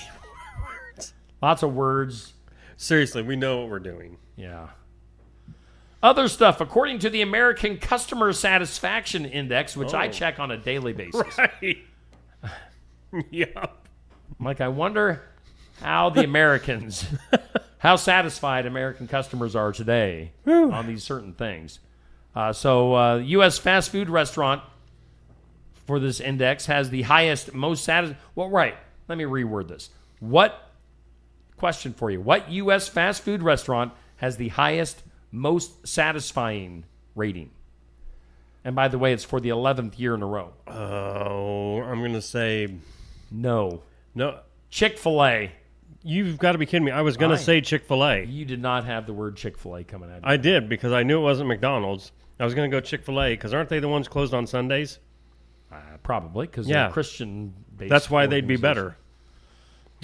Lots of words.
Seriously, we know what we're doing.
Yeah. Other stuff, according to the American Customer Satisfaction Index, which I check on a daily basis.
Right. Yep.
I'm like, I wonder how the Americans, how satisfied American customers are today on these certain things. U.S. fast food restaurant for this index has the highest, most satisfying. Well, right. Let me reword this. Question for you. What U.S. fast food restaurant has the highest, most satisfying rating? And by the way, it's for the 11th year in a row.
Oh, I'm going to say...
No. Chick-fil-A.
You've got to be kidding me. I was going to say Chick-fil-A.
You did not have the word Chick-fil-A coming out of you.
I did, because I knew it wasn't McDonald's. I was going to go Chick-fil-A, because aren't they the ones closed on Sundays?
Probably, because they're Christian-based.
That's why they'd be better.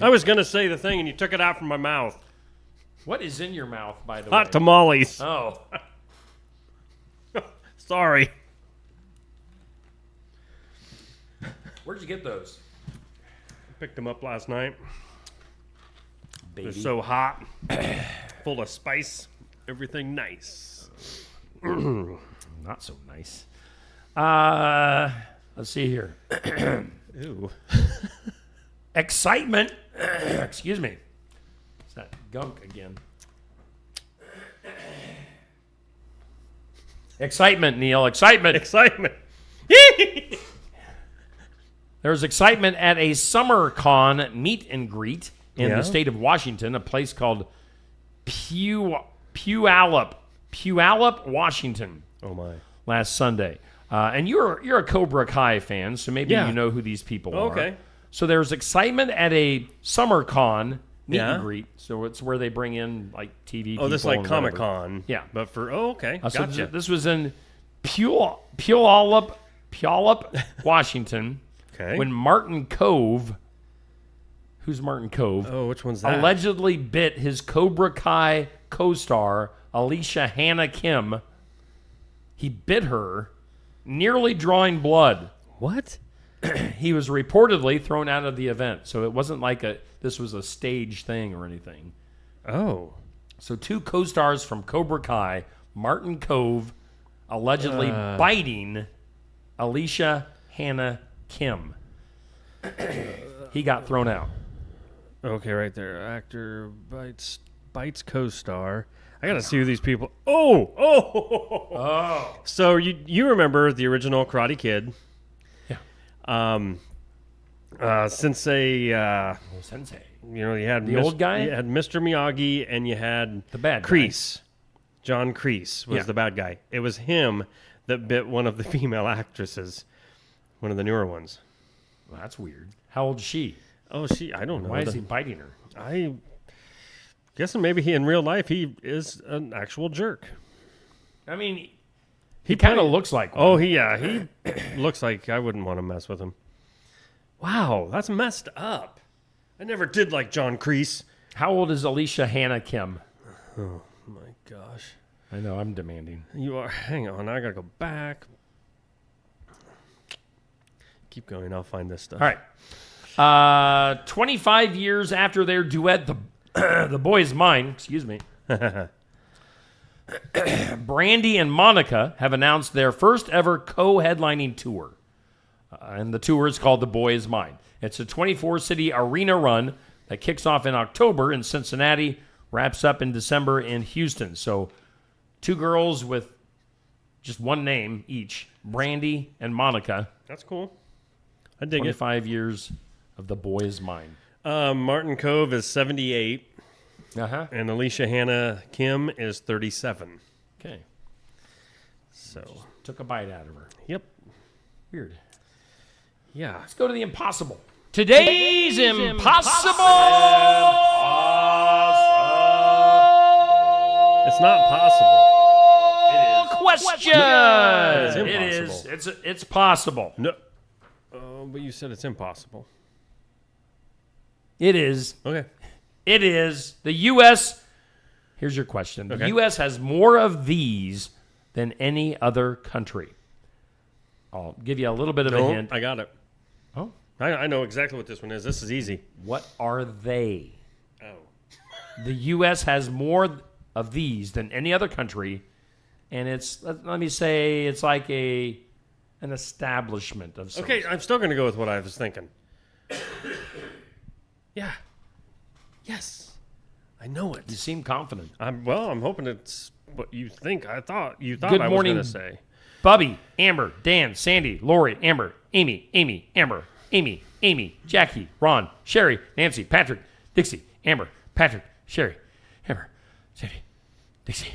I was going to say the thing, and you took it out from my mouth.
What is in your mouth, by the way?
Hot tamales.
Oh.
Sorry.
Where'd you get those?
Picked them up last night.
Baby.
They're so hot, full of spice, everything nice.
Not so nice. Let's see here.
Ew.
Excitement. Excuse me. It's that gunk again. Excitement, Neil. Excitement.
Excitement.
There's excitement at a SummerCon meet and greet in the state of Washington, a place called Puyallup, Washington.
Oh my!
Last Sunday, and you're a Cobra Kai fan, so maybe you know who these people are.
Okay.
So there's excitement at a SummerCon meet and greet. So it's where they bring in like TV people.
Oh, this is like
and
Comic-Con.
Yeah.
But for okay,
So
gotcha.
this was in Puyallup, Washington.
Okay.
When Martin Cove, who's Martin Cove?
Oh, which one's that?
Allegedly bit his Cobra Kai co-star Alicia Hannah Kim. He bit her, nearly drawing blood.
What?
He was reportedly thrown out of the event, so it wasn't like this was a stage thing or anything.
Oh.
So 2 co-stars from Cobra Kai, Martin Cove, allegedly biting Alicia Hannah Kim. He got thrown out.
Okay, right there. Actor bites co-star. I gotta see who these people. Oh. So you remember the original Karate Kid?
Yeah.
Sensei.
Sensei.
You know, you had
the old guy.
You had Mr. Miyagi, and you had
the bad
Kreese.
Guy.
John Kreese was the bad guy. It was him that bit one of the female actresses, one of the newer ones.
Well, that's weird. How old is she?
Oh, I don't know.
Why is he biting her?
I guess maybe in real life he is an actual jerk.
I mean, he kind of looks like one.
Oh, he looks like I wouldn't want to mess with him. Wow, that's messed up. I never did like John Kreese.
How old is Alicia Hannah Kim?
Oh, my gosh.
I know, I'm demanding.
You are. Hang on, I got to go back. Keep going, I'll find this stuff.
All right. 25 years after their duet, The Boy Is Mine, excuse me, Brandy and Monica have announced their first ever co-headlining tour. And the tour is called The Boy Is Mine. It's a 24-city arena run that kicks off in October in Cincinnati, wraps up in December in Houston. So 2 girls with just one name each, Brandy and Monica.
That's cool. I dig
25 years of The Boy Is Mine.
Martin Cove is 78.
Uh-huh.
And Alicia Hannah Kim is 37.
Okay.
So.
Just took a bite out of her.
Yep.
Weird.
Yeah.
Let's go to the impossible. Today's impossible.
It's not possible.
Question.
It's impossible.
It is. It's possible.
No. But you said it's impossible.
It is.
Okay.
It is. The U.S. Here's your question. The
Okay.
U.S. has more of these than any other country. I'll give you a little bit of a hint.
I got it.
Oh.
I know exactly what this one is. This is easy.
What are they?
Oh.
The U.S. has more of these than any other country, and it's, let me say, it's like an establishment of some
Okay, I'm still going to go with what I was thinking. Yeah. Yes. I know it.
You seem confident.
I'm hoping it's what you think. Good
I
was
morning,
going to say.
Bubby, Amber, Dan, Sandy, Lori, Amber, Amy, Amber, Amy, Jackie, Ron, Sherry, Nancy, Patrick, Dixie, Amber, Patrick, Sherry, Amber, Sandy, Dixie,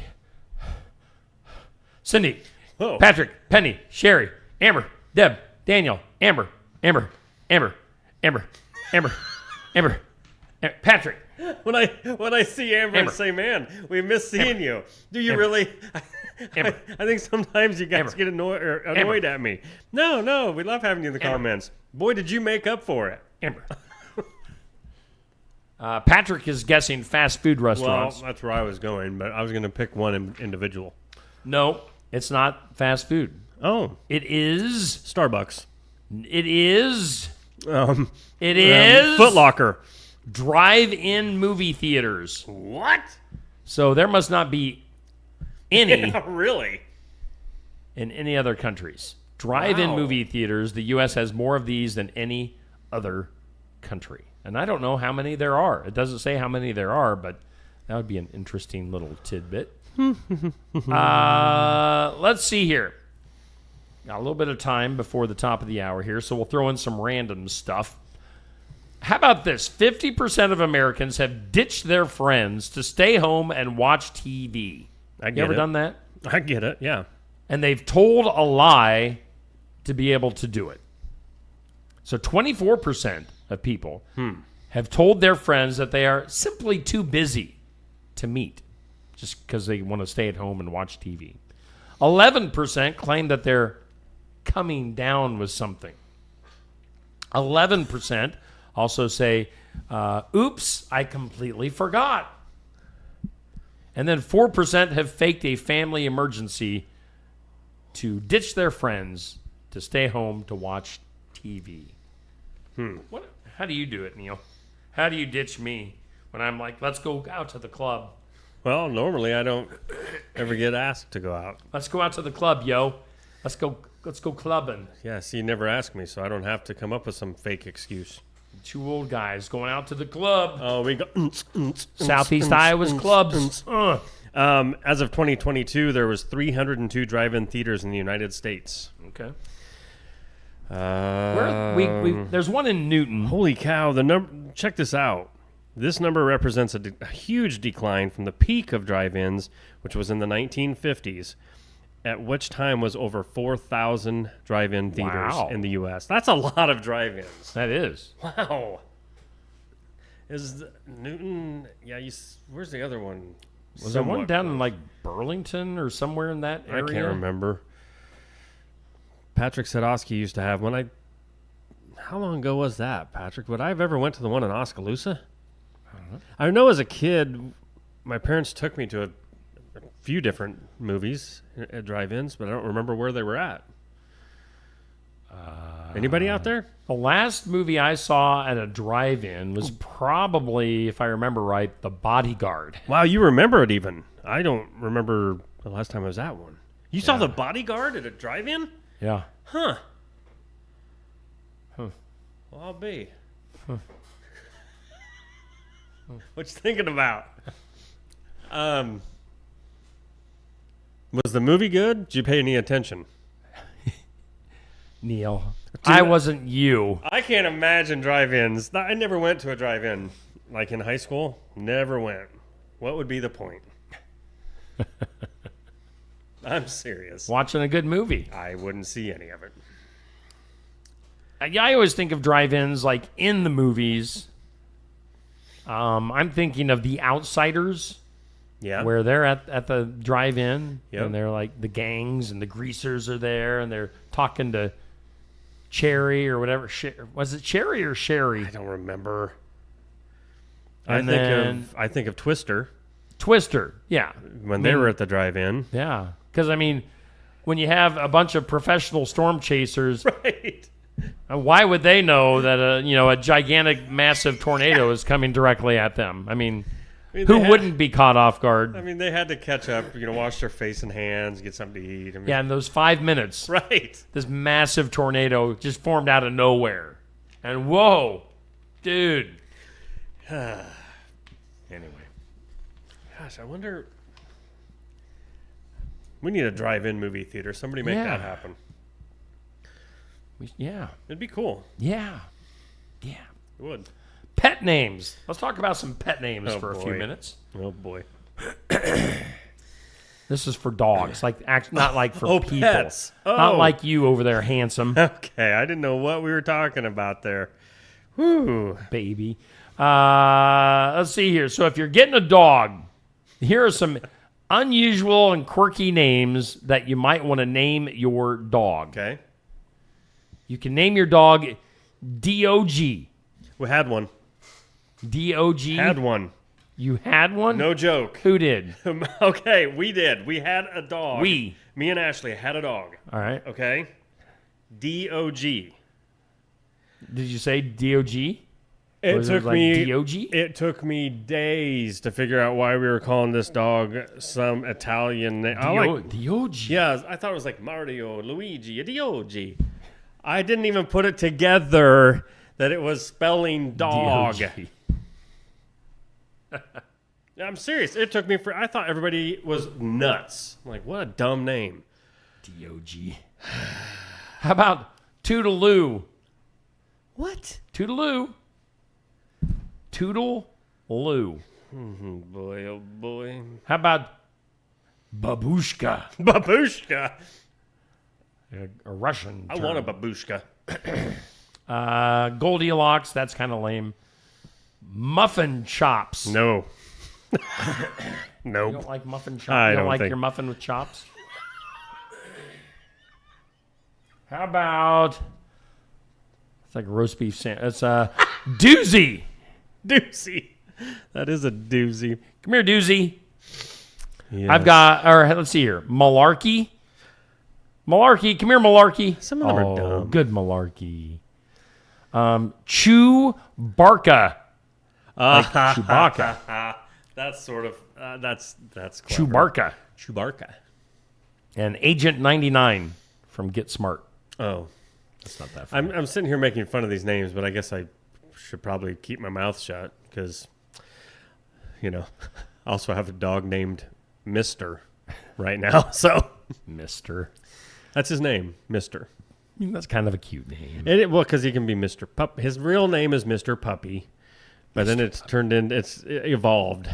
Cindy, Patrick, Penny, Sherry, Amber, Deb, Daniel, Amber, Patrick.
When I see Amber, I say, "Man, we miss seeing you." Do you really? I think sometimes you guys get annoyed at me. No, we love having you in the comments. Boy, did you make up for it,
Amber. Patrick is guessing fast food restaurants.
Well, that's where I was going, but I was going to pick one individual.
No, it's not fast food.
Oh,
it is
Starbucks.
It is.
It is Foot Locker.
Drive-in movie theaters.
What?
So there must not be any.
Yeah, really?
In any other countries. Drive-in movie theaters, the U.S. has more of these than any other country. And I don't know how many there are. It doesn't say how many there are, but that would be an interesting little tidbit. Let's see here. Got a little bit of time before the top of the hour here, so we'll throw in some random stuff. How about this? 50% of Americans have ditched their friends to stay home and watch TV. You ever done that?
I get it, yeah.
And they've told a lie to be able to do it. So 24% of people have told their friends that they are simply too busy to meet just because they want to stay at home and watch TV. 11% claim that they're coming down with something. 11% also say, oops, I completely forgot. And then 4% have faked a family emergency to ditch their friends to stay home to watch TV. How do you do it, Neil? How do you ditch me when I'm like, let's go out to the club?
Well, normally I don't ever get asked to go out.
Let's go out to the club, yo. Let's go clubbing.
Yeah, see, you never ask me, so I don't have to come up with some fake excuse.
Two old guys going out to the club.
Oh, we go.
Southeast Iowa's clubs.
As of 2022, there was 302 drive-in theaters in the United States.
Okay. There's one in Newton.
Holy cow! Check this out. This number represents a huge decline from the peak of drive-ins, which was in the 1950s, at which time was over 4,000 drive-in theaters in the U.S. That's a lot of drive-ins.
That is.
Wow. Is Newton? Yeah. Where's the other one?
Was there one down in like Burlington or somewhere in that area?
I can't remember. Patrick said Osky used to have one. How long ago was that, Patrick? Would I have ever went to the one in Oskaloosa?
I don't know.
I know as a kid, my parents took me to a few different movies at drive-ins, but I don't remember where they were at. Anybody out there?
The last movie I saw at a drive-in was probably, if I remember right, The Bodyguard.
Wow, you remember it even. I don't remember the last time I was at one. You saw The Bodyguard at a drive-in?
Yeah.
Huh. Well, I'll be. What you thinking about? Was the movie good? Did you pay any attention?
Neil, I wasn't you.
I can't imagine drive-ins. I never went to a drive-in. Like in high school, never went. What would be the point? I'm serious.
Watching a good movie.
I wouldn't see any of it.
I always think of drive-ins like in the movies. I'm thinking of The Outsiders.
Yeah.
Where they're at the drive-in.
Yep.
And they're like the gangs and the greasers are there and they're talking to Cherry or whatever. Was it Cherry or Sherry?
I don't remember.
And
I think of Twister.
Twister, yeah.
When they were at the drive-in.
Yeah. Because, I mean, when you have a bunch of professional storm chasers,
right?
Why would they know that a gigantic, massive tornado is coming directly at them? I mean who wouldn't be caught off guard?
I mean, they had to catch up, wash their face and hands, get something to eat.
Yeah, in those 5 minutes.
Right.
This massive tornado just formed out of nowhere. And whoa, dude. Anyway.
Gosh, I wonder. We need a drive-in movie theater. Somebody make that happen.
Yeah.
It'd be cool.
Yeah. Yeah.
It would.
Pet names. Let's talk about some pet names for a few minutes.
Oh, boy.
This is for dogs, not like for people.
Pets. Oh.
Not like you over there, handsome.
Okay, I didn't know what we were talking about there. Whew.
Baby. Let's see here. So if you're getting a dog, here are some unusual and quirky names that you might want to name your dog.
Okay.
You can name your dog D.O.G.
We had one.
D.O.G.?
Had one.
You had one?
No joke.
Who did?
Okay, we did. We had a dog.
Me
and Ashley had a dog.
All right.
Okay. D.O.G.
Did you say D.O.G.?
It took me
D.O.G.?
It took me days to figure out why we were calling this dog some Italian name.
D.O.G.
Yeah, I thought it was like Mario, Luigi, D.O.G. I didn't even put it together that it was spelling dog. Yeah, I'm serious. It took me I thought everybody was nuts. I'm like, what a dumb name.
D.O.G. How about Toodaloo?
What?
Toodaloo. Toodaloo.
Boy, oh boy.
How about Babushka?
Babushka.
A Russian
I
term.
want a babushka.
Goldilocks, that's kind of lame. Muffin chops.
No.
You
Nope.
don't like muffin chops?
I
You don't
don't
like
think-
your muffin with chops? How about... It's like a roast beef sandwich. It's a doozy.
Doozy. That is a doozy.
Come here, doozy.
Yes.
I've got... Or let's see here. Malarkey. Malarkey. Come here, Malarkey.
Some of them are dumb.
Good Malarkey. Chewbacca. Like Chewbacca.
That's sort of that's clever.
Chewbacca.
Chewbacca.
And Agent 99 from Get Smart.
Oh,
that's not that funny.
I'm sitting here making fun of these names, but I guess I should probably keep my mouth shut because, I also have a dog named Mister right now. So
Mister.
That's his name, Mister.
That's kind of a cute name.
Well, because he can be Mr. Pup. His real name is Mr. Puppy, but then it's it's evolved.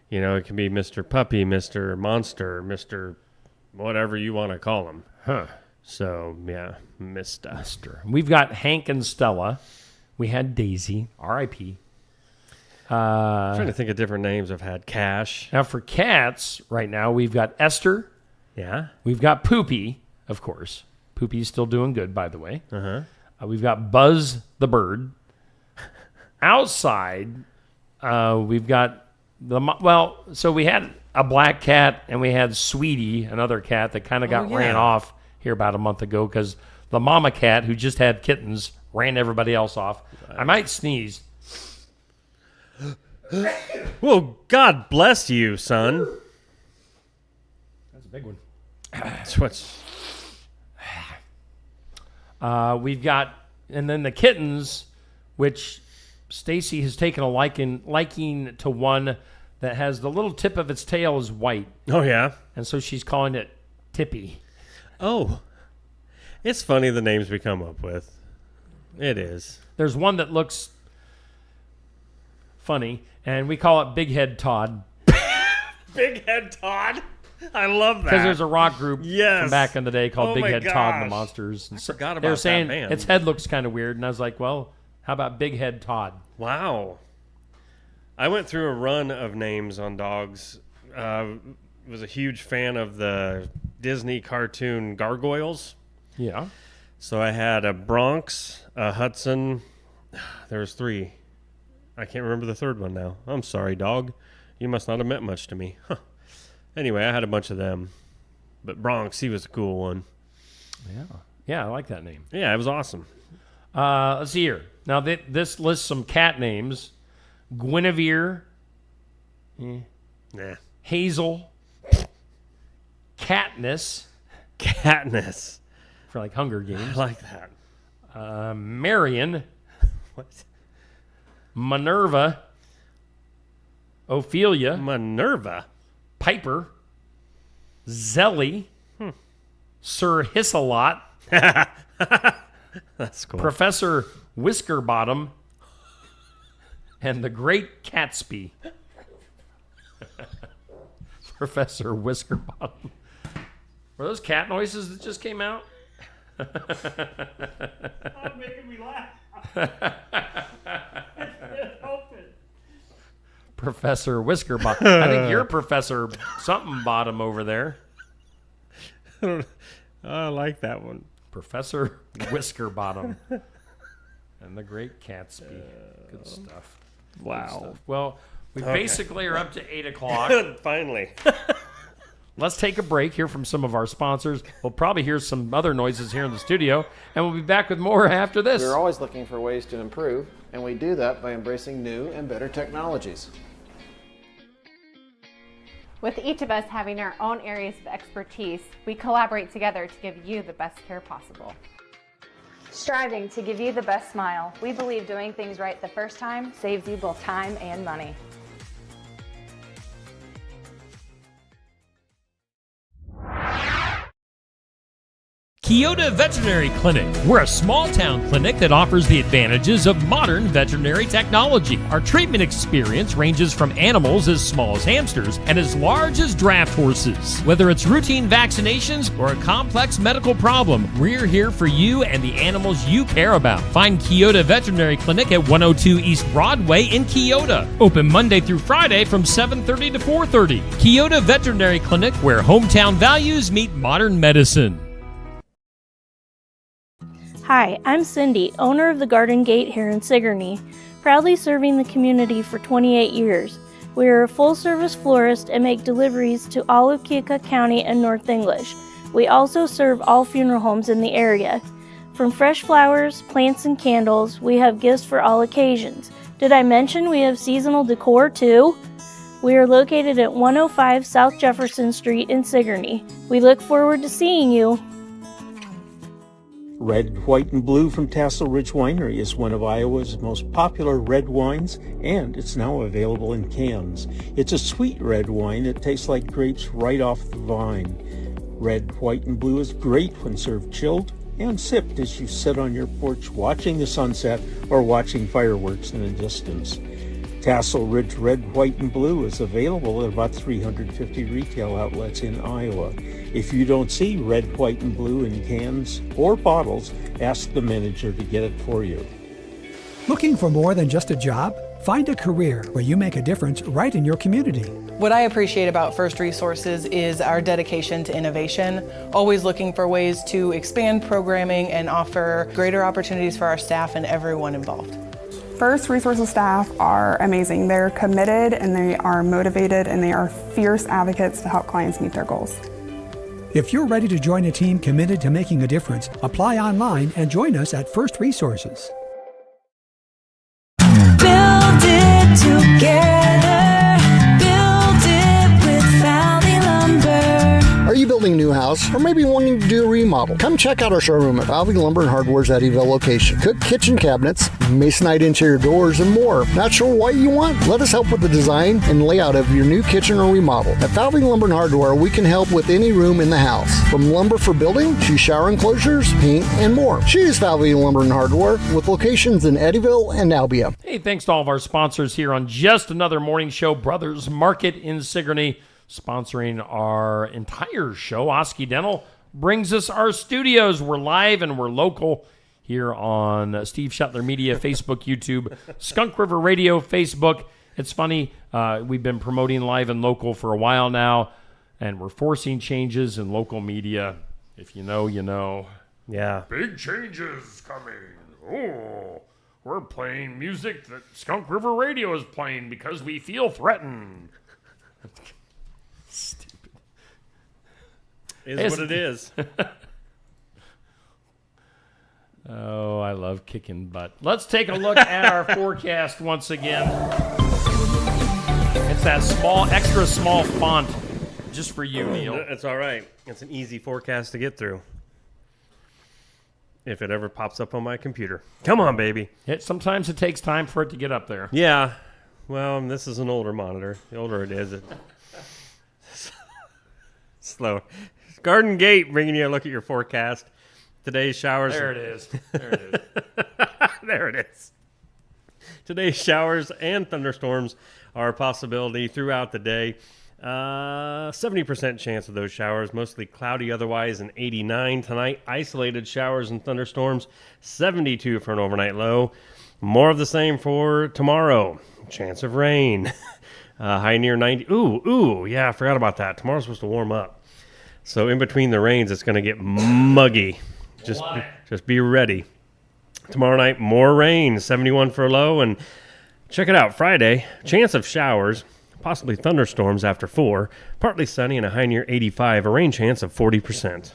It can be Mr. Puppy, Mr. Monster, Mr. whatever you want to call him.
Huh.
So, yeah, Mister.
We've got Hank and Stella. We had Daisy, R.I.P.
I'm trying to think of different names I've had. Cash.
Now, for cats, right now, we've got Esther.
Yeah.
We've got Poopy, of course. Poopy's still doing good, by the way.
Uh-huh.
We've got Buzz the bird. Outside, we've got so we had a black cat and we had Sweetie, another cat that kind of got ran off here about a month ago because the mama cat who just had kittens ran everybody else off. I might sneeze.
Well, God bless you, son.
That's a big one.
That's what's...
We've got, and then the kittens, which Stacy has taken a liking to one that has the little tip of its tail is white.
Oh, yeah?
And so she's calling it Tippy.
Oh. It's funny the names we come up with. It is.
There's one that looks funny, and we call it Big Head Todd.
Big Head Todd? I love that.
Because there's a rock group
Yes.
from back in the day called
Oh
Big
my
Head Todd and the
gosh.
Monsters. And
I forgot
they were
about
saying
that band.
its head looks kind of weird, and I was like, well, how about Big Head Todd?
Wow. I went through a run of names on dogs. Was a huge fan of the Disney cartoon Gargoyles.
Yeah.
So I had a Bronx, a Hudson. There was 3. I can't remember the third one now. I'm sorry, dog. You must not have meant much to me. Huh. Anyway, I had a bunch of them. But Bronx, he was a cool one.
Yeah. Yeah, I like that name.
Yeah, it was awesome.
Let's see here. Now, this lists some cat names. Guinevere.
Nah.
Hazel. Katniss.
Katniss.
For like Hunger Games.
I like that.
Marion.
What?
Minerva. Ophelia.
Minerva.
Piper. Zelly. Sir Hissalot.
That's cool.
Professor Whiskerbottom. And the Great Catsby. Professor Whiskerbottom. Were those cat noises that just came out?
I'm making me laugh.
Professor Whiskerbottom. I think you're Professor something bottom over there.
I like that one.
Professor Whiskerbottom. And the Great Catsby. Good stuff.
Wow.
Good stuff. Well, we
Okay.
basically are up to 8 o'clock.
Finally.
Let's take a break, hear from some of our sponsors. We'll probably hear some other noises here in the studio, and we'll be back with more after this.
We're always looking for ways to improve, and we do that by embracing new and better technologies.
With each of us having our own areas of expertise, we collaborate together to give you the best care possible.
Striving to give you the best smile, we believe doing things right the first time saves you both time and money.
Kyoto Veterinary Clinic. We're a small-town clinic that offers the advantages of modern veterinary technology. Our treatment experience ranges from animals as small as hamsters and as large as draft horses. Whether it's routine vaccinations or a complex medical problem, we're here for you and the animals you care about. Find Kyoto Veterinary Clinic at 102 East Broadway in Kyoto. Open Monday through Friday from 7:30 to 4:30. Kyoto Veterinary Clinic, where hometown values meet modern medicine.
Hi, I'm Cindy, owner of the Garden Gate here in Sigourney, proudly serving the community for 28 years. We are a full-service florist and make deliveries to all of Keokuk County and North English. We also serve all funeral homes in the area. From fresh flowers, plants, and candles, we have gifts for all occasions. Did I mention we have seasonal decor too? We are located at 105 South Jefferson Street in Sigourney. We look forward to seeing you.
Red, White, and Blue from Tassel Ridge Winery is one of Iowa's most popular red wines, and it's now available in cans. It's a sweet red wine that tastes like grapes right off the vine. Red, White, and Blue is great when served chilled and sipped as you sit on your porch watching the sunset or watching fireworks in the distance. Tassel Ridge Red, White, and Blue is available at about 350 retail outlets in Iowa. If you don't see Red, White, and Blue in cans or bottles, ask the manager to get it for you.
Looking for more than just a job? Find a career where you make a difference right in your community.
What I appreciate about First Resources is our dedication to innovation, always looking for ways to expand programming and offer greater opportunities for our staff and everyone involved.
First Resources staff are amazing. They're committed and they are motivated and they are fierce advocates to help clients meet their goals.
If you're ready to join a team committed to making a difference, apply online and join us at First Resources.
Build it together. Build it with Valley Lumber.
Are you building a new house or maybe wanting to do a remodel? Come check out our showroom at Valley Lumber and Hardware's Eddyville location. Cook kitchen cabinets, masonite interior doors, and more. Not sure what you want? Let us help with the design and layout of your new kitchen or remodel. At Valley Lumber and Hardware, we can help with any room in the house. From lumber for building to shower enclosures, paint, and more. Choose Valley Lumber and Hardware with locations in Eddyville and Albia.
Hey, thanks to all of our sponsors here on Just Another Morning Show. Brothers Market in Sigourney, sponsoring our entire show. Osky Dental brings us our studios. We're live and we're local here on Steve Shetler Media, Facebook, YouTube, Skunk River Radio, Facebook. It's funny, we've been promoting live and local for a while now, and we're forcing changes in local media. If you know, you know.
Yeah.
Big changes coming. Oh, we're playing music that Skunk River Radio is playing because we feel threatened. Stupid.
Is what it is.
Oh, I love kicking butt. Let's take a look at our forecast once again. It's that small, extra small font just for you, Neil.
That's all right. It's an easy forecast to get through. If it ever pops up on my computer. Come on, baby.
Sometimes it takes time for it to get up there.
Yeah. Well, this is an older monitor. The older it is, it's slow. Garden Gate bringing you a look at your forecast. Today's showers.
There it is. There it is.
There it is. Today's showers and thunderstorms are a possibility throughout the day. 70% chance of those showers, mostly cloudy otherwise, and 89 tonight. Isolated showers and thunderstorms, 72 for an overnight low. More of the same for tomorrow. Chance of rain. High near 90. Ooh, yeah, I forgot about that. Tomorrow's supposed to warm up. So in between the rains, it's going to get muggy. Just be ready. Tomorrow night, more rain, 71 for a low. And check it out, Friday, chance of showers, possibly thunderstorms after 4. Partly sunny and a high near 85, a rain chance of 40%.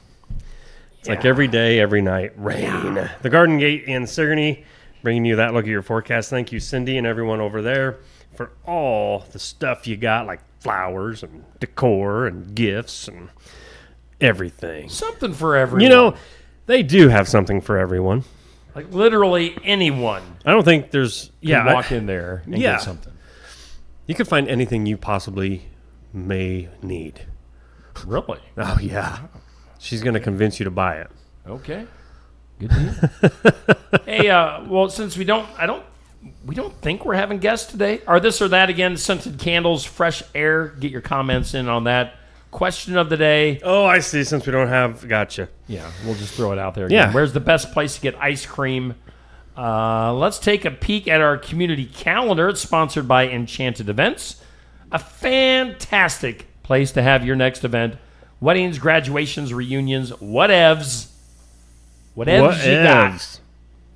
It's like every day, every night, rain. Yeah. The Garden Gate in Sigourney, bringing you that look at your forecast. Thank you, Cindy, and everyone over there for all the stuff you got, like flowers and decor and gifts and everything.
Something for everyone.
You know, they do have something for everyone.
Like literally anyone.
I don't think there's...
can walk in there and get something.
You can find anything you possibly may need.
Really?
Oh, yeah. She's going to convince you to buy it.
Okay. Good deal. Hey, well, since we don't think we're having guests today. Or this or that again, scented candles, fresh air. Get your comments in on that. Question of the day.
Oh, I see. Since we don't have, gotcha.
Yeah, we'll just throw it out there again.
Yeah.
Where's the best place to get ice cream? Let's take a peek at our community calendar. It's sponsored by Enchanted Events. A fantastic place to have your next event. Weddings, graduations, reunions, whatevs. Whatevs you got.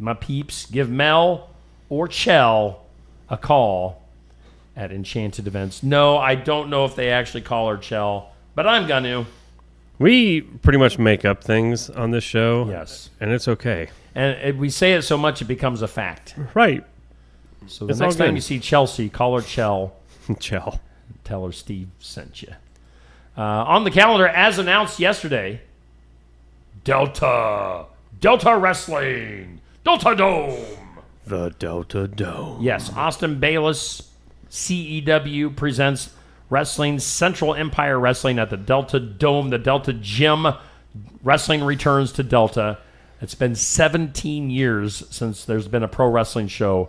My peeps, give Mel or Chell a call at Enchanted Events. No, I don't know if they actually call her Chell, but I'm going to.
We pretty much make up things on this show.
Yes.
And it's okay.
And we say it so much it becomes a fact.
Right.
So the next time you see Chelsea, call her Chell.
Chell.
Tell her Steve sent you. On the calendar, as announced yesterday, Delta Wrestling. Delta Dome.
The Delta Dome.
Yes, Austin Bayless, CEW, presents Wrestling, Central Empire Wrestling at the Delta Dome, the Delta Gym. Wrestling returns to Delta. It's been 17 years since there's been a pro wrestling show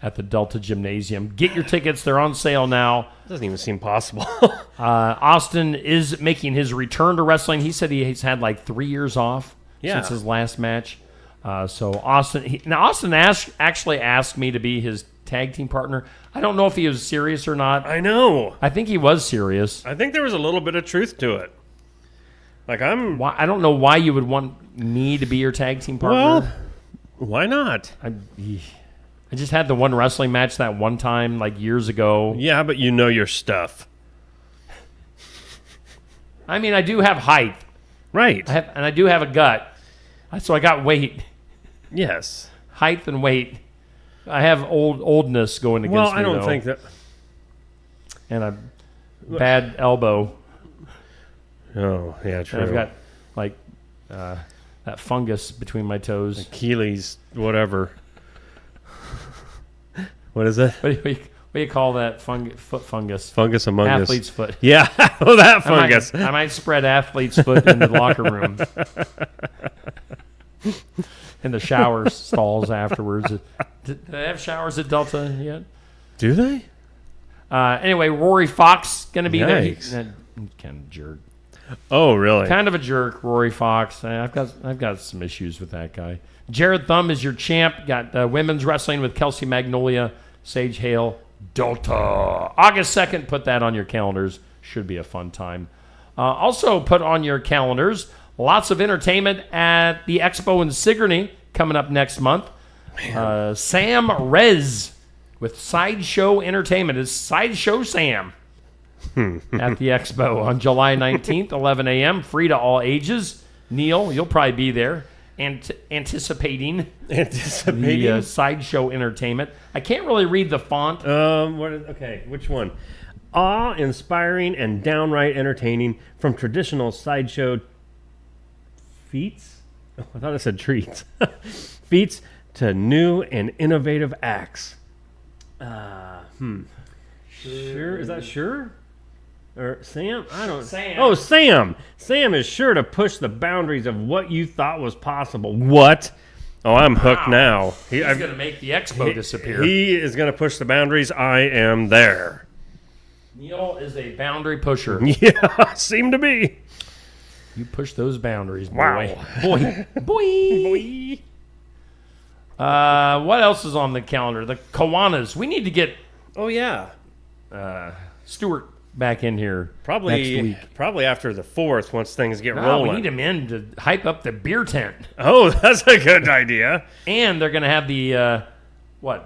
at the Delta Gymnasium. Get your tickets. They're on sale now.
Doesn't even seem possible.
Austin is making his return to wrestling. He said he's had like 3 years off since his last match. So Austin actually asked me to be his tag team partner. I don't know if he was serious or not.
I know.
I think he was serious.
I think there was a little bit of truth to it. Like
I don't know why you would want me to be your tag team partner.
Well, why not?
I just had the one wrestling match that one time, like years ago.
Yeah, but you know your stuff.
I mean, I do have height.
Right.
And I do have a gut. So I got weight.
Yes.
Height and weight. I have oldness going against me.
Well, I don't think that.
And a bad elbow.
Oh, yeah, true.
And I've got, like, that fungus between my toes.
Achilles, whatever. What is it?
What do you call that foot fungus?
Fungus among us.
Athlete's foot.
Yeah, oh, that fungus.
I might spread athlete's foot in the locker room. In the shower stalls afterwards. Do they have showers at Delta yet?
Do they?
Anyway, Rory Fox going to be there.
Yikes.
Kind of a jerk.
Oh, really?
Kind of a jerk, Rory Fox. I've got some issues with that guy. Jared Thumb is your champ. Got women's wrestling with Kelsey Magnolia, Sage Hale, Delta. August 2nd, put that on your calendars. Should be a fun time. Also put on your calendars, lots of entertainment at the Expo in Sigourney coming up next month. Sam Rez with Sideshow Entertainment. It's Sideshow Sam at the Expo on July 19th, 11 a.m., free to all ages. Neil, you'll probably be there. Anticipating the Sideshow Entertainment. I can't really read the font.
Okay, which one? Awe-inspiring and downright entertaining from traditional sideshow feats. Oh, I thought it said treats. Feats to new and innovative acts. Sure, is that sure? Or Sam? I don't.
Sam.
Oh, Sam. Sam is sure to push the boundaries of what you thought was possible. What? Oh, I'm hooked now.
He's going to make the Expo disappear.
He is going to push the boundaries. I am there.
Neil is a boundary pusher.
Yeah, seem to be.
You push those boundaries, boy.
Wow.
Boy. Boy. What else is on the calendar? The Kiwanis. We need to get...
Oh, yeah.
Stuart back in here
probably
next week.
Probably after the 4th, once things get
No,
rolling.
we need him in to hype up the beer tent.
Oh, that's a good idea.
And they're going to have the...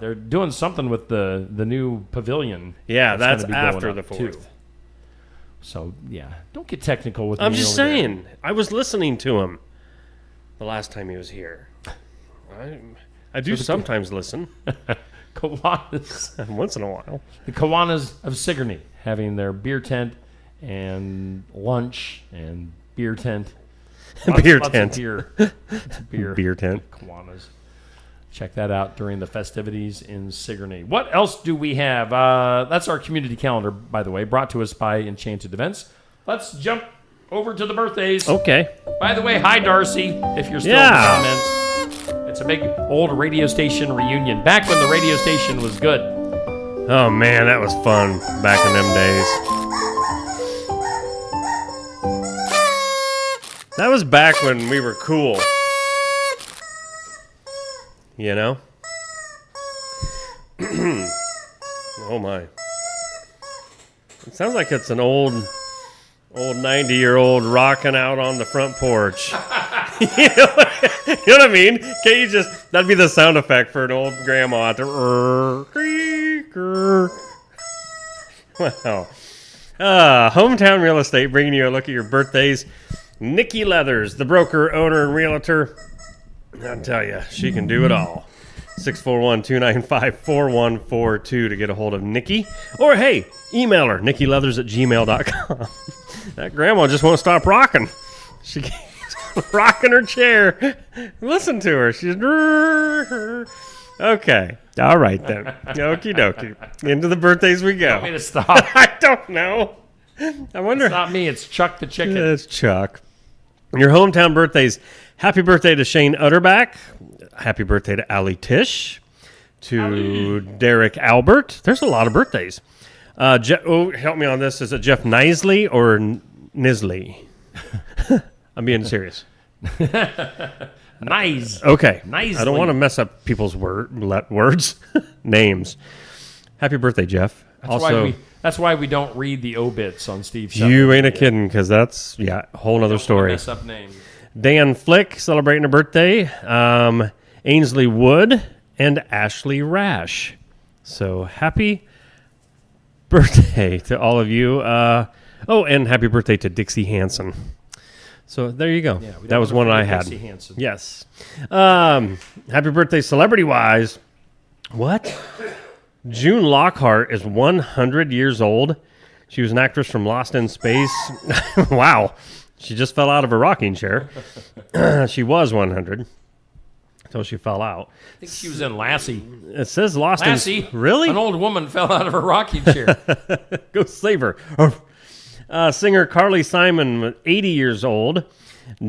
They're doing something with the new pavilion.
Yeah, that's
gonna be going
after
up,
the 4th.
too. So, yeah. Don't get technical with me.
I'm just
over there.
saying. I was listening to him the last time he was here. I do sometimes listen.
Kiwanis.
Once in a while.
The Kiwanis of Sigourney having their beer tent and lunch and beer tent.
Beer
Lots
tent.
of beer. Beer.
Beer tent.
Kiwanis. Check that out during the festivities in Sigourney. What else do we have? That's our community calendar, by the way, brought to us by Enchanted Events. Let's jump over to the birthdays.
Okay.
By the way, hi, Darcy, if you're still in the comments. It's a big old radio station reunion. Back when the radio station was good.
Oh, man, that was fun back in them days. That was back when we were cool. You know? Oh, my. It sounds like it's an old 90-year-old rocking out on the front porch. You know what I mean? Can't you just... That'd be the sound effect for an old grandma out there. Wow. Hometown Real Estate bringing you a look at your birthdays. Nikki Leathers, the broker, owner, and realtor. I'll tell you, she can do it all. 641-295-4142 to get a hold of Nikki. Or, hey, email her, nikkileathers@gmail.com. That grandma just won't stop rocking. She keeps rocking her chair. Listen to her. She's... Okay. All right, then. Okie dokie. Into the birthdays we go.
You want me to stop?
I don't know. I wonder...
It's not me. It's Chuck the chicken.
It's Chuck. Your hometown birthdays. Happy birthday to Shane Utterback. Happy birthday to Allie Tish. To Derek Albert. There's a lot of birthdays. Help me on this. Is it Jeff Nisley or Nisley? I'm being serious.
Nice.
Okay.
Nice.
I don't want to mess up people's words, names. Happy birthday, Jeff.
That's why we don't read the obits on Steve Show.
You ain't a kidding, because that's a whole other story.
Mess up names.
Dan Flick celebrating a birthday. Ainsley Wood and Ashley Rash. So happy birthday to all of you. And happy birthday to Dixie Hansen. So there you go.
Yeah,
that was one I had.
Dixie Hansen.
Yes. Happy birthday, celebrity-wise. What? June Lockhart is 100 years old. She was an actress from Lost in Space. Wow. She just fell out of a rocking chair. She was 100 until she fell out.
I think she was in Lassie.
It says Lost
Lassie.
in... Really?
An old woman fell out of her rocking chair.
Go save her. Singer Carly Simon, 80 years old.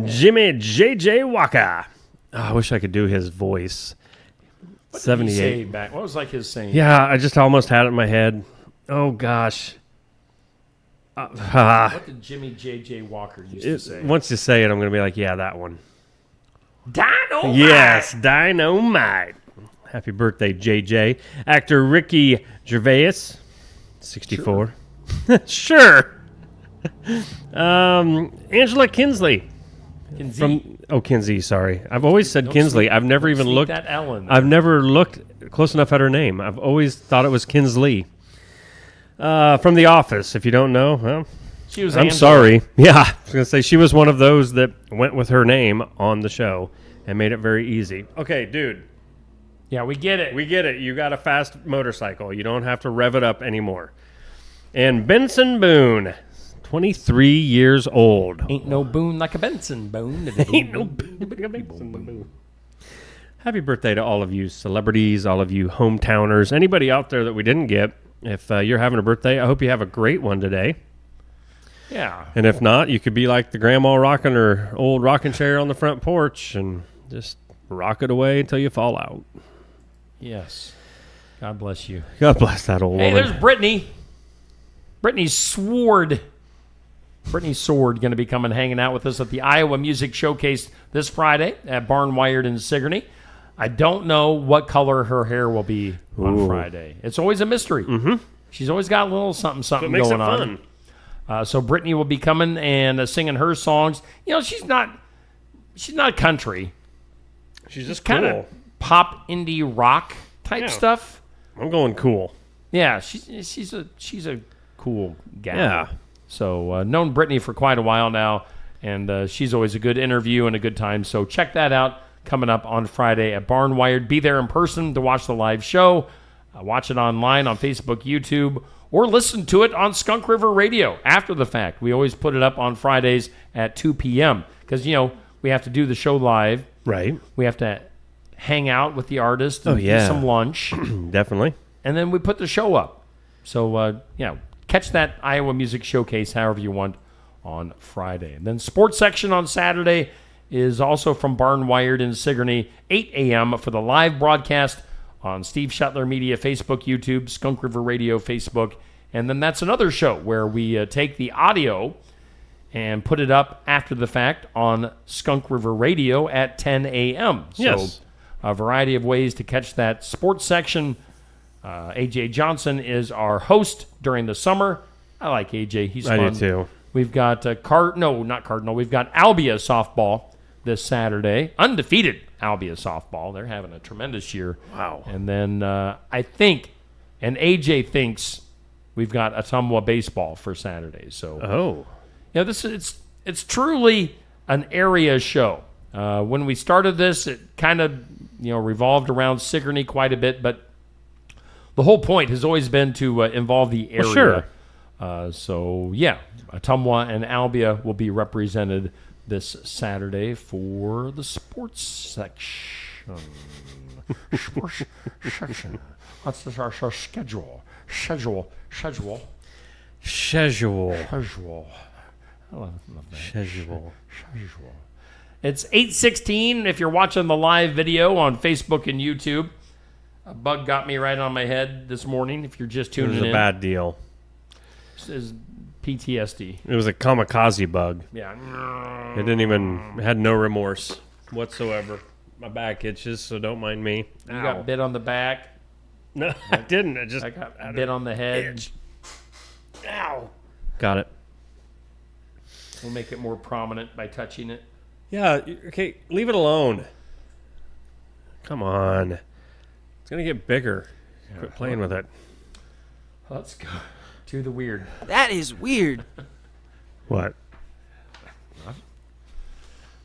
Jimmy J.J. Walker. Oh, I wish I could do his voice.
What
78.
Did he say back? What was like his saying?
Yeah, I just almost had it in my head. Oh, gosh.
What did Jimmy J.J. Walker used to say?
Once you say it, I'm going to be like, yeah, that one.
Dynamite!
Yes, Dynamite. Happy birthday, JJ. Actor Ricky Gervais, 64. Sure. Angela Kinsley. Kinsey, sorry. I've always said Kinsley. I've never even looked.
That Ellen.
I've never looked close enough at her name. I've always thought it was Kinsley. From The Office, if you don't know, well,
she was.
I'm sorry. Yeah, I was gonna say she was one of those that went with her name on the show and made it very easy. Okay, dude.
Yeah, we get it.
We get it. You got a fast motorcycle. You don't have to rev it up anymore. And Benson Boone, 23 years old.
Ain't no boon like a Benson Boone.
Ain't no boon like a Benson Boone. Happy birthday to all of you celebrities, all of you hometowners, anybody out there that we didn't get. If you're having a birthday, I hope you have a great one today.
Yeah.
And if not, you could be like the grandma rocking her old rocking chair on the front porch and just rock it away until you fall out.
Yes. God bless you.
God bless that old woman.
Hey, there's Brittany. Brittany Sword. Brittany Sword going to be coming hanging out with us at the Iowa Music Showcase this Friday at Barnwired in Sigourney. I don't know what color her hair will be on Friday. It's always a mystery.
Mm-hmm.
She's always got a little something
makes
going
it
on.
Fun.
So Brittany will be coming and singing her songs. You know, she's not country.
She's just
kind
cool.
of pop indie rock type stuff.
I'm going cool.
Yeah, she's a cool gal.
Yeah.
So known Brittany for quite a while now, and she's always a good interview and a good time. So check that out. Coming up on Friday at Barnwired. Be there in person to watch the live show. Watch it online on Facebook, YouTube, or listen to it on Skunk River Radio after the fact. We always put it up on Fridays at 2 p.m. because, we have to do the show live.
Right.
We have to hang out with the artist and do some lunch.
Definitely.
And then we put the show up. So, catch that Iowa Music Showcase however you want on Friday. And then sports section on Saturday is also from Barn Wired in Sigourney, 8 a.m. for the live broadcast on Steve Shuttler Media, Facebook, YouTube, Skunk River Radio, Facebook. And then that's another show where we take the audio and put it up after the fact on Skunk River Radio at 10 a.m.
Yes.
So a variety of ways to catch that sports section. A.J. Johnson is our host during the summer. I like A.J. He's fun.
I do too.
We've got We've got Albia softball this Saturday. Undefeated Albia softball. They're having a tremendous year.
Wow.
And then I think, and AJ thinks, we've got Ottumwa baseball for Saturday. So, it's truly an area show. When we started this, it kind of revolved around Sigourney quite a bit, but the whole point has always been to involve the area.
Sure.
Ottumwa and Albia will be represented this Saturday for the sports section. Sports section. What's our schedule? Schedule. I love that. Schedule. It's 8:16 if you're watching the live video on Facebook and YouTube. A bug got me right on my head this morning if you're just tuning in.
It was a bad deal.
It was PTSD.
It was a kamikaze bug.
Yeah.
It had no remorse whatsoever. My back itches, so don't mind me.
You got bit on the back.
No, I didn't. I
got bit on the head.
Ow. Got it.
We'll make it more prominent by touching it.
Yeah, okay, leave it alone. Come on. It's going to get bigger. Quit playing with it.
Let's go to the weird.
That is weird.
What?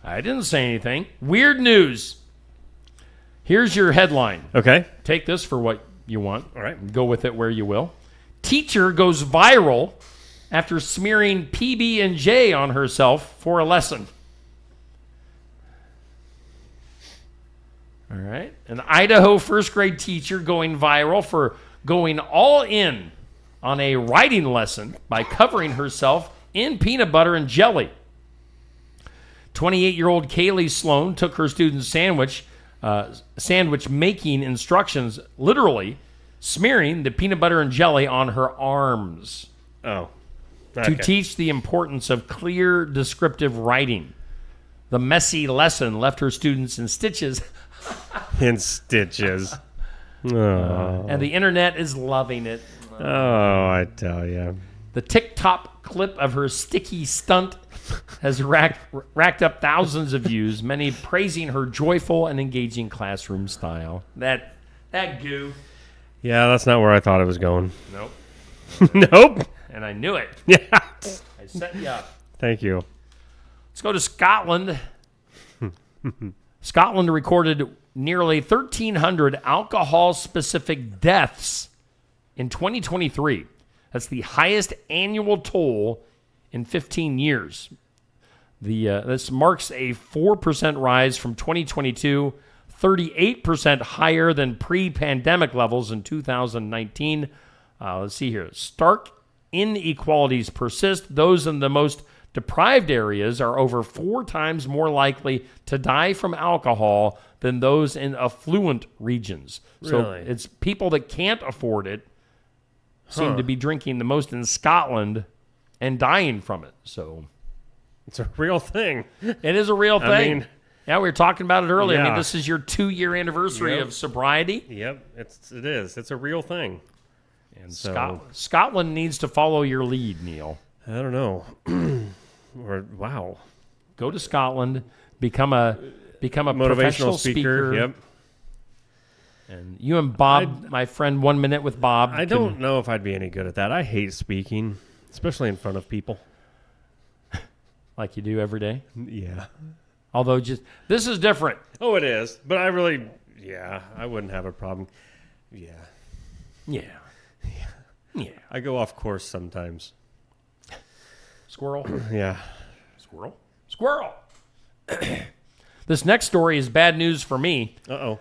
I didn't say anything. Weird news. Here's your headline.
Okay.
Take this for what you want.
All right.
Go with it where you will. Teacher goes viral after smearing PB&J on herself for a lesson. All right. An Idaho first grade teacher going viral for going all in on a writing lesson by covering herself in peanut butter and jelly. 28-year-old Kaylee Sloan took her student's sandwich making instructions, literally smearing the peanut butter and jelly on her arms.
Oh. Okay.
To teach the importance of clear, descriptive writing. The messy lesson left her students in stitches.
In stitches. Oh.
And the internet is loving it.
Oh, I tell you.
The TikTok clip of her sticky stunt has racked up thousands of views, many praising her joyful and engaging classroom style. That goo.
Yeah, that's not where I thought it was going.
Nope.
Nope.
And I knew it.
Yeah.
I set you up.
Thank you.
Let's go to Scotland. Scotland recorded nearly 1,300 alcohol-specific deaths in 2023. That's the highest annual toll in 15 years. This marks a 4% rise from 2022, 38% higher than pre-pandemic levels in 2019. Let's see here. Stark inequalities persist. Those in the most deprived areas are over 4 times more likely to die from alcohol than those in affluent regions. So
Really?
it's people that can't afford it seem to be drinking the most in Scotland and dying from it. So
it's a real thing.
It is a real thing.
I mean,
yeah, we were talking about it earlier. I mean,
Yeah.
this is your 2-year anniversary of sobriety.
Yep, it is. It's a real thing.
And
So-
Scotland needs to follow your lead, Neil.
I don't know. Wow.
Go to Scotland, become a
Motivational
professional speaker.
Yep.
And you and Bob, my friend, 1 Minute with Bob.
I don't know if I'd be any good at that. I hate speaking, especially in front of people.
Like you do every day?
Yeah.
Although this is different.
Oh, it is. But I wouldn't have a problem. Yeah.
Yeah. Yeah.
I go off course sometimes.
Squirrel?
Yeah.
Squirrel! This next story is bad news for me.
Uh-oh.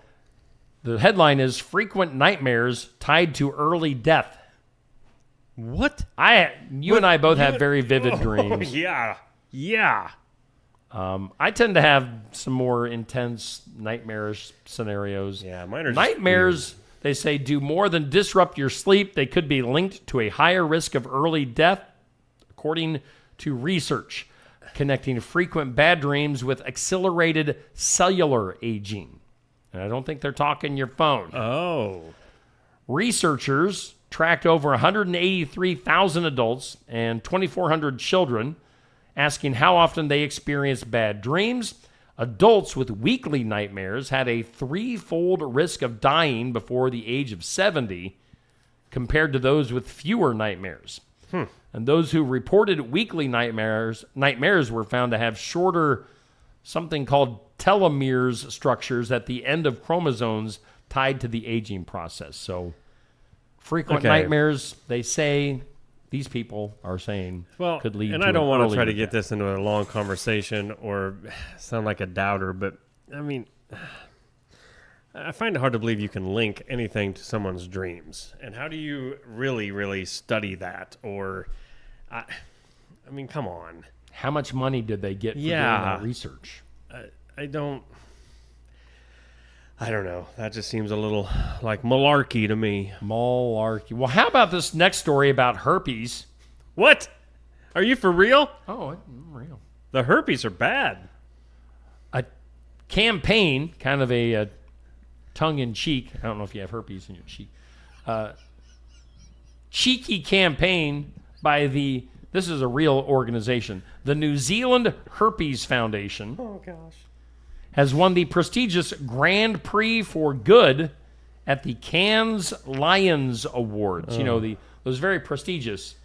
The headline is Frequent Nightmares Tied to Early Death.
What?
You and I both have very vivid dreams.
Yeah. Yeah.
I tend to have some more intense nightmarish scenarios.
Yeah, mine are just
nightmares. They say do more than disrupt your sleep. They could be linked to a higher risk of early death, according to research connecting frequent bad dreams with accelerated cellular aging. And I don't think they're talking your phone.
Oh.
Researchers tracked over 183,000 adults and 2,400 children, asking how often they experience bad dreams. Adults with weekly nightmares had a 3-fold risk of dying before the age of 70 compared to those with fewer nightmares. And those who reported weekly nightmares were found to have shorter, something called telomeres structures at the end of chromosomes tied to the aging process. So frequent nightmares, they say, these people are saying, could lead to
and I don't want to try to get
death.
this into a long conversation or sound like a doubter, but I mean, I find it hard to believe you can link anything to someone's dreams. And how do you really, really study that? Or, I mean, come on.
How much money did they get for doing that research?
I don't know. That just seems a little like malarkey to me.
Malarkey. Well, how about this next story about herpes?
What? Are you for real?
Oh, I'm real.
The herpes are bad.
A campaign, kind of a tongue-in-cheek, I don't know if you have herpes in your cheek, cheeky campaign by this is a real organization, the New Zealand Herpes Foundation.
Oh, gosh.
Has won the prestigious Grand Prix for Good at the Cannes Lions Awards. You know, those very prestigious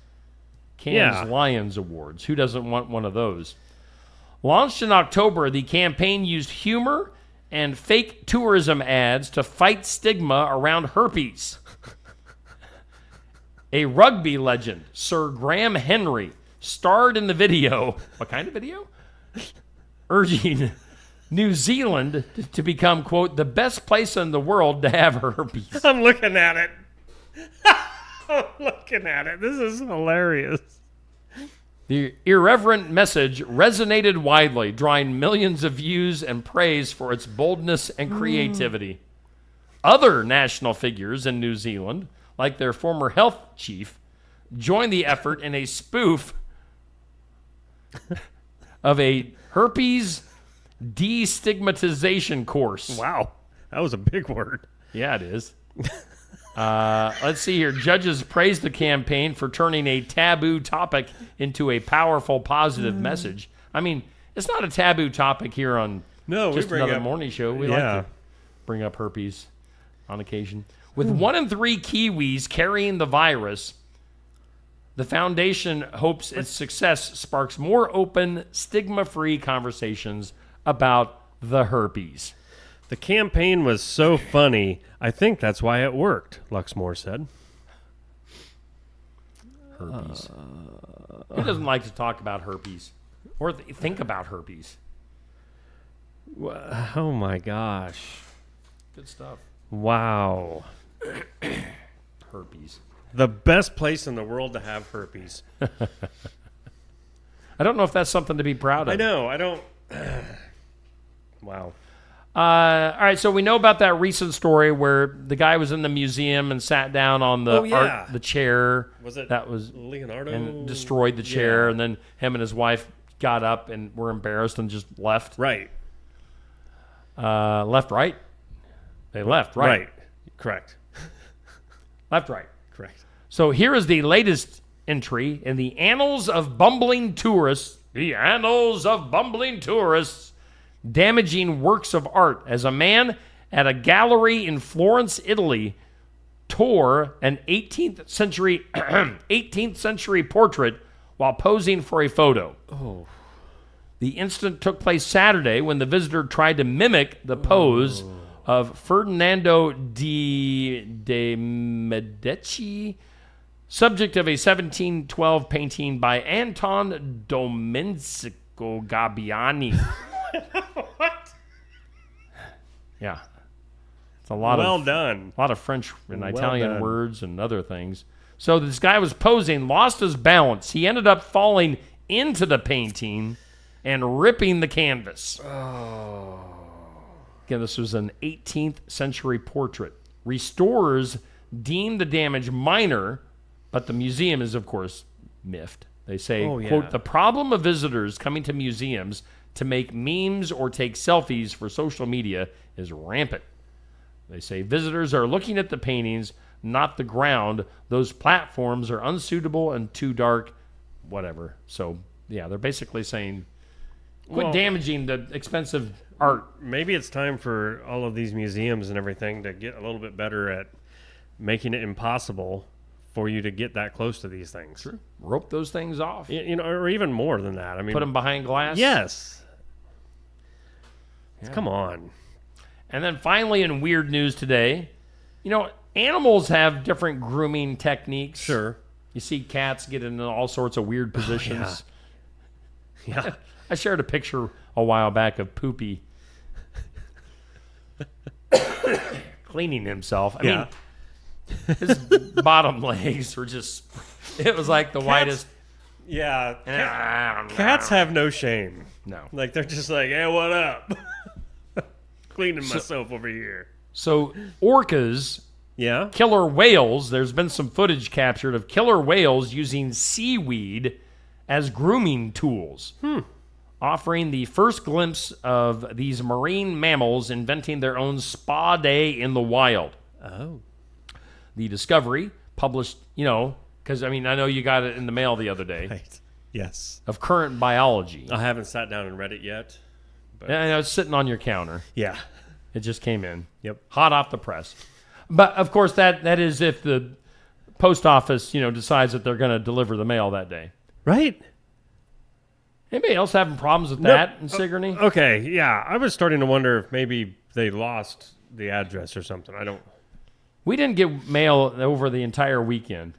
Cannes Lions Awards. Who doesn't want one of those? Launched in October, the campaign used humor and fake tourism ads to fight stigma around herpes. A rugby legend, Sir Graham Henry, starred in the video. What kind of video? Urging New Zealand to become, quote, the best place in the world to have herpes.
I'm looking at it. I'm looking at it. This is hilarious.
The irreverent message resonated widely, drawing millions of views and praise for its boldness and creativity. Other national figures in New Zealand, like their former health chief, joined the effort in a spoof of a herpes destigmatization course.
Wow. That was a big word.
Yeah, it is. Let's see here. Judges praised the campaign for turning a taboo topic into a powerful, positive message. I mean, it's not a taboo topic here on just another morning show. We like to bring up herpes on occasion. With 1 in 3 Kiwis carrying the virus, the foundation hopes its success sparks more open, stigma-free conversations about the herpes.
The campaign was so funny, I think that's why it worked, Luxmore said.
Herpes. Who doesn't like to talk about herpes or think about herpes?
Oh my gosh.
Good stuff.
Wow.
Herpes.
The best place in the world to have herpes.
I don't know if that's something to be proud of.
I know. I don't. Wow.
All right, so we know about that recent story where the guy was in the museum and sat down on the the chair.
Was it
that was
Leonardo?
And destroyed the chair, and then him and his wife got up and were embarrassed and just left.
Right.
Left, right? They left, right?
Right. Correct.
Left, right.
Correct.
So here is the latest entry in the Annals of Bumbling Tourists. The Annals of Bumbling Tourists. Damaging works of art as a man at a gallery in Florence, Italy, tore an 18th century portrait while posing for a photo.
Oh.
The incident took place Saturday when the visitor tried to mimic the pose of Ferdinando de Medici, subject of a 1712 painting by Anton Domenico Gabbiani.
What?
Yeah. It's a lot
well done.
A lot of French and
Well
Italian
done.
words and other things. So this guy was posing, lost his balance. He ended up falling into the painting and ripping the canvas.
Oh.
Again, this was an 18th century portrait. Restorers deemed the damage minor, but the museum is, of course, miffed. They say, quote, the problem of visitors coming to museums to make memes or take selfies for social media is rampant. They say visitors are looking at the paintings, not the ground. Those platforms are unsuitable and too dark, whatever. So, yeah, they're basically saying, quit damaging the expensive art.
Maybe it's time for all of these museums and everything to get a little bit better at making it impossible for you to get that close to these things.
Sure. Rope those things off.
You know, or even more than that. I mean,
put them behind glass.
Yes.
Yeah.
Come on.
And then finally, in weird news today, you know, animals have different grooming techniques.
Sure.
You see cats get into all sorts of weird positions.
Yeah.
I shared a picture a while back of Poopy cleaning himself. I mean, his bottom legs were just, it was like the widest.
Yeah. Cats have no shame.
No.
Like, they're just like, hey, what up? Cleaning myself over here.
So orcas, killer whales, there's been some footage captured of killer whales using seaweed as grooming tools, offering the first glimpse of these marine mammals inventing their own spa day in the wild.
Oh.
The discovery, published, you know, because, I mean, I know you got it in the mail the other day.
Right. Yes.
Of Current Biology.
I haven't sat down and read it yet. But
I know it's sitting on your counter.
Yeah.
It just came in.
Yep.
Hot off the press. But, of course, that is if the post office, you know, decides that they're going to deliver the mail that day.
Right.
Anybody else having problems with that in Sigourney?
Okay, yeah. I was starting to wonder if maybe they lost the address or something. I don't...
We didn't get mail over the entire weekend.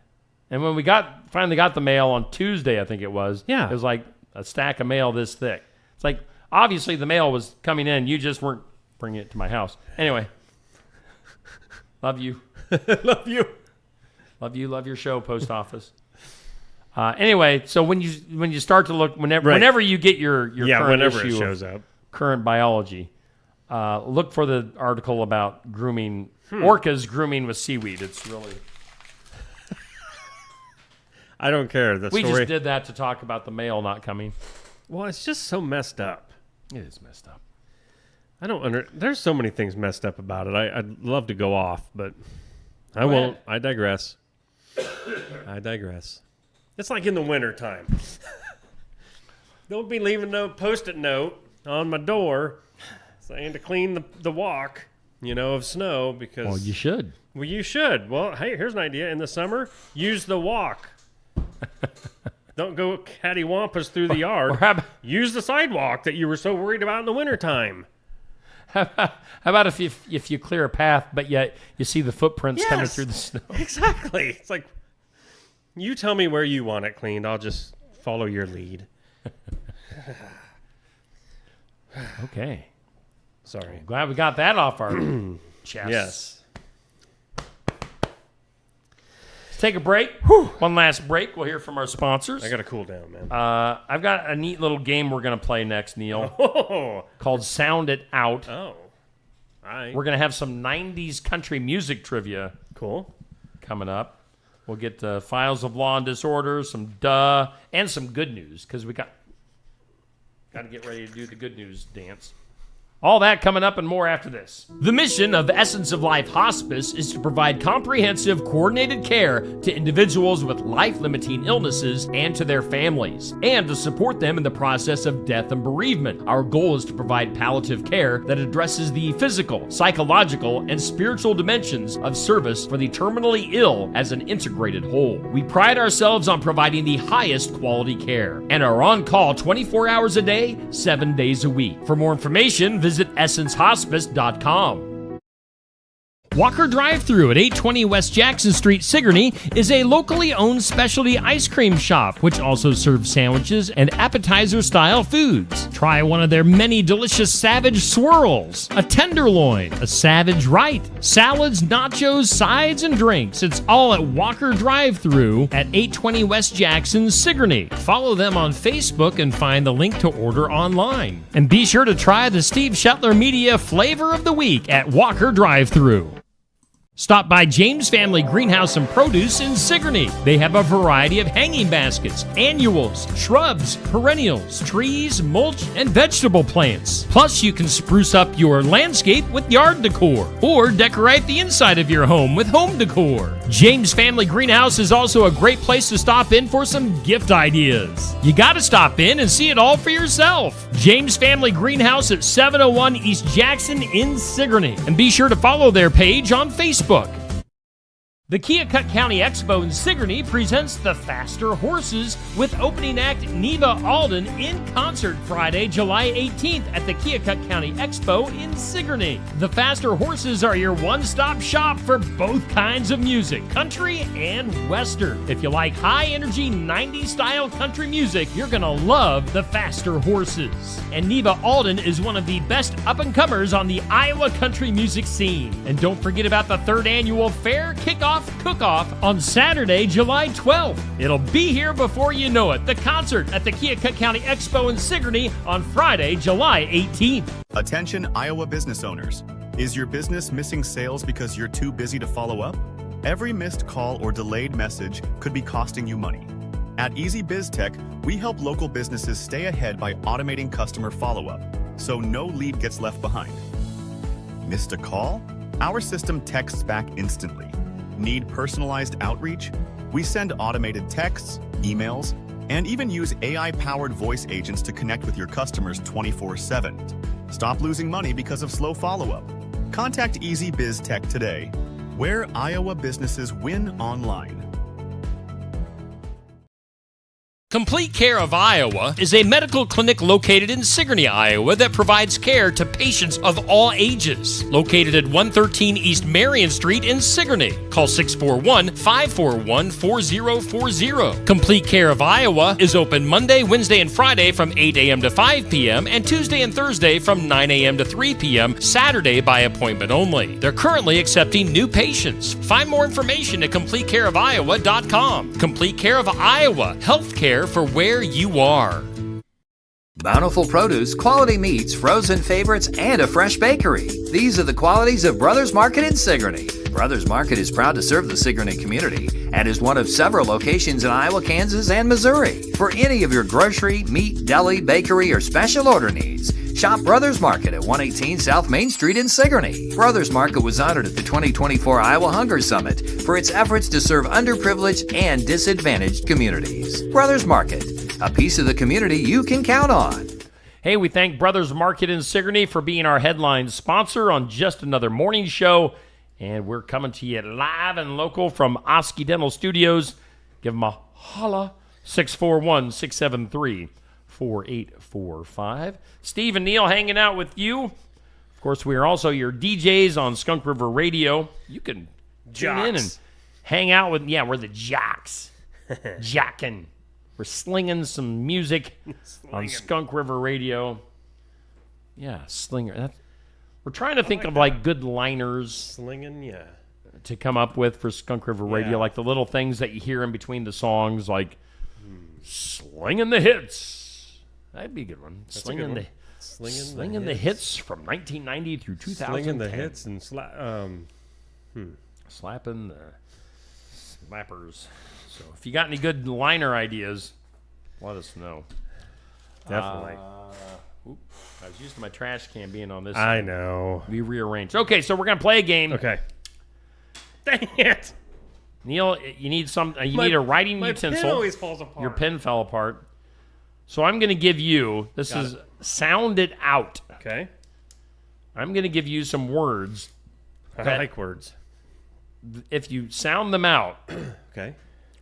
And when we finally got the mail on Tuesday, I think it was, it was like a stack of mail this thick. It's like, obviously the mail was coming in. You just weren't bringing it to my house. Anyway. Love you.
Love you.
Love you. Love your show, post office. Anyway, so when you start to look, whenever you get your current
whenever
issue
it shows up,
Current Biology, look for the article about grooming, orcas grooming with seaweed. It's really...
I don't care.
We just did that to talk about the mail not coming.
Well, it's just so messed up.
It is messed up.
There's so many things messed up about it. I'd love to go off, but I won't. I digress. I digress. It's like in the winter time. Don't be leaving no post-it note on my door saying to clean the walk, of snow because...
Well, you should.
Well, you should. Well, hey, here's an idea. In the summer, use the walk. Don't go cattywampus through the yard. Use the sidewalk that you were so worried about in the wintertime.
How about if you clear a path, but yet you see the footprints coming through the snow?
Exactly. It's like, you tell me where you want it cleaned. I'll just follow your lead.
Okay.
Sorry.
Glad we got that off our chest.
Yes.
Let's take a break. One last break. We'll hear from our sponsors.
I got to cool down, man.
I've got a neat little game we're going to play next, Neil, called Sound It Out.
Oh. All right.
We're going to have some 90s country music trivia.
Cool.
Coming up. We'll get Files of Law and Disorder, some and some good news, because we got to get ready to do the good news dance. All that coming up and more after this. The mission of Essence of Life Hospice is to provide comprehensive, coordinated care to individuals with life-limiting illnesses and to their families, and to support them in the process of death and bereavement. Our goal is to provide palliative care that addresses the physical, psychological, and spiritual dimensions of service for the terminally ill as an integrated whole. We pride ourselves on providing the highest quality care and are on call 24 hours a day, 7 days a week. For more information, visit EssenceHospice.com. Walker Drive-Thru at 820 West Jackson Street, Sigourney, is a locally owned specialty ice cream shop, which also serves sandwiches and appetizer-style foods. Try one of their many delicious Savage Swirls, a Tenderloin, a Savage Right, salads, nachos, sides, and drinks. It's all at Walker Drive-Thru at 820 West Jackson, Sigourney. Follow them on Facebook and find the link to order online. And be sure to try the Steve Shetler Media Flavor of the Week at Walker Drive-Thru. Stop by James Family Greenhouse and Produce in Sigourney. They have a variety of hanging baskets, annuals, shrubs, perennials, trees, mulch, and vegetable plants. Plus, you can spruce up your landscape with yard decor or decorate the inside of your home with home decor. James Family Greenhouse is also a great place to stop in for some gift ideas. You got to stop in and see it all for yourself. James Family Greenhouse at 701 East Jackson in Sigourney. And be sure to follow their page on Facebook. The Keokuk County Expo in Sigourney presents the Faster Horses with opening act Neva Alden in concert Friday, July 18th at the Keokuk County Expo in Sigourney. The Faster Horses are your one-stop shop for both kinds of music, country and western. If you like high-energy 90s style country music, you're gonna love the Faster Horses. And Neva Alden is one of the best up-and-comers on the Iowa country music scene. And don't forget about the 3rd annual Fair Kickoff Cook-Off on Saturday, July 12th. It'll be here before you know it. The concert at the Keokuk County Expo in Sigourney on Friday, July 18th.
Attention Iowa business owners. Is your business missing sales because you're too busy to follow up? Every missed call or delayed message could be costing you money. At Easy Biz Tech, we help local businesses stay ahead by automating customer follow-up, so no lead gets left behind. Missed a call? Our system texts back instantly. Need personalized outreach? We send automated texts, emails, and even use AI-powered voice agents to connect with your customers 24/7. Stop losing money because of slow follow-up. Contact Easy Biz Tech today, where Iowa businesses win online.
Complete Care of Iowa is a medical clinic located in Sigourney, Iowa that provides care to patients of all ages. Located at 113 East Marion Street in Sigourney. Call 641-541-4040. Complete Care of Iowa is open Monday, Wednesday, and Friday from 8 a.m. to 5 p.m. and Tuesday and Thursday from 9 a.m. to 3 p.m. Saturday by appointment only. They're currently accepting new patients. Find more information at CompleteCareOfIowa.com. Complete Care of Iowa. Healthcare for where you are.
Bountiful produce, quality meats, frozen favorites, and a fresh bakery. These are the qualities of Brothers Market in Sigourney. Brothers Market is proud to serve the Sigourney community and is one of several locations in Iowa, Kansas, and Missouri. For any of your grocery, meat, deli, bakery, or special order needs, shop Brothers Market at 118 South Main Street in Sigourney. Brothers Market was honored at the 2024 Iowa Hunger Summit for its efforts to serve underprivileged and disadvantaged communities. Brothers Market, a piece of the community you can count on.
Hey, we thank Brothers Market in Sigourney for being our headline sponsor on Just Another Morning Show. And we're coming to you live and local from Osky Dental Studios. Give them a holla, 641-673-4845. Steve and Neil hanging out with you. Of course, we are also your DJs on Skunk River Radio. You can tune in and hang out with, we're the jocks. Jockin'. We're slinging some music on Skunk River Radio. Yeah, slinger. We're trying to think of like good liners.
Slinging,
to come up with for Skunk River Radio, like the little things that you hear in between the songs, like slinging the hits. That'd be a good one. Slinging the hits from 1990 through 2010.
Slinging the hits and
slapping the slappers. So if you got any good liner ideas, let us know.
Definitely.
I was used to my trash can being on this
I
side.
know.
We rearranged. Okay, so we're going to play a game.
Okay. Dang it.
Neil, you need need a writing utensil.
My pen always falls apart.
Your pen fell apart. So I'm going to give you, sound it out.
Okay.
I'm going to give you some words.
I like words.
If you sound them out,
okay,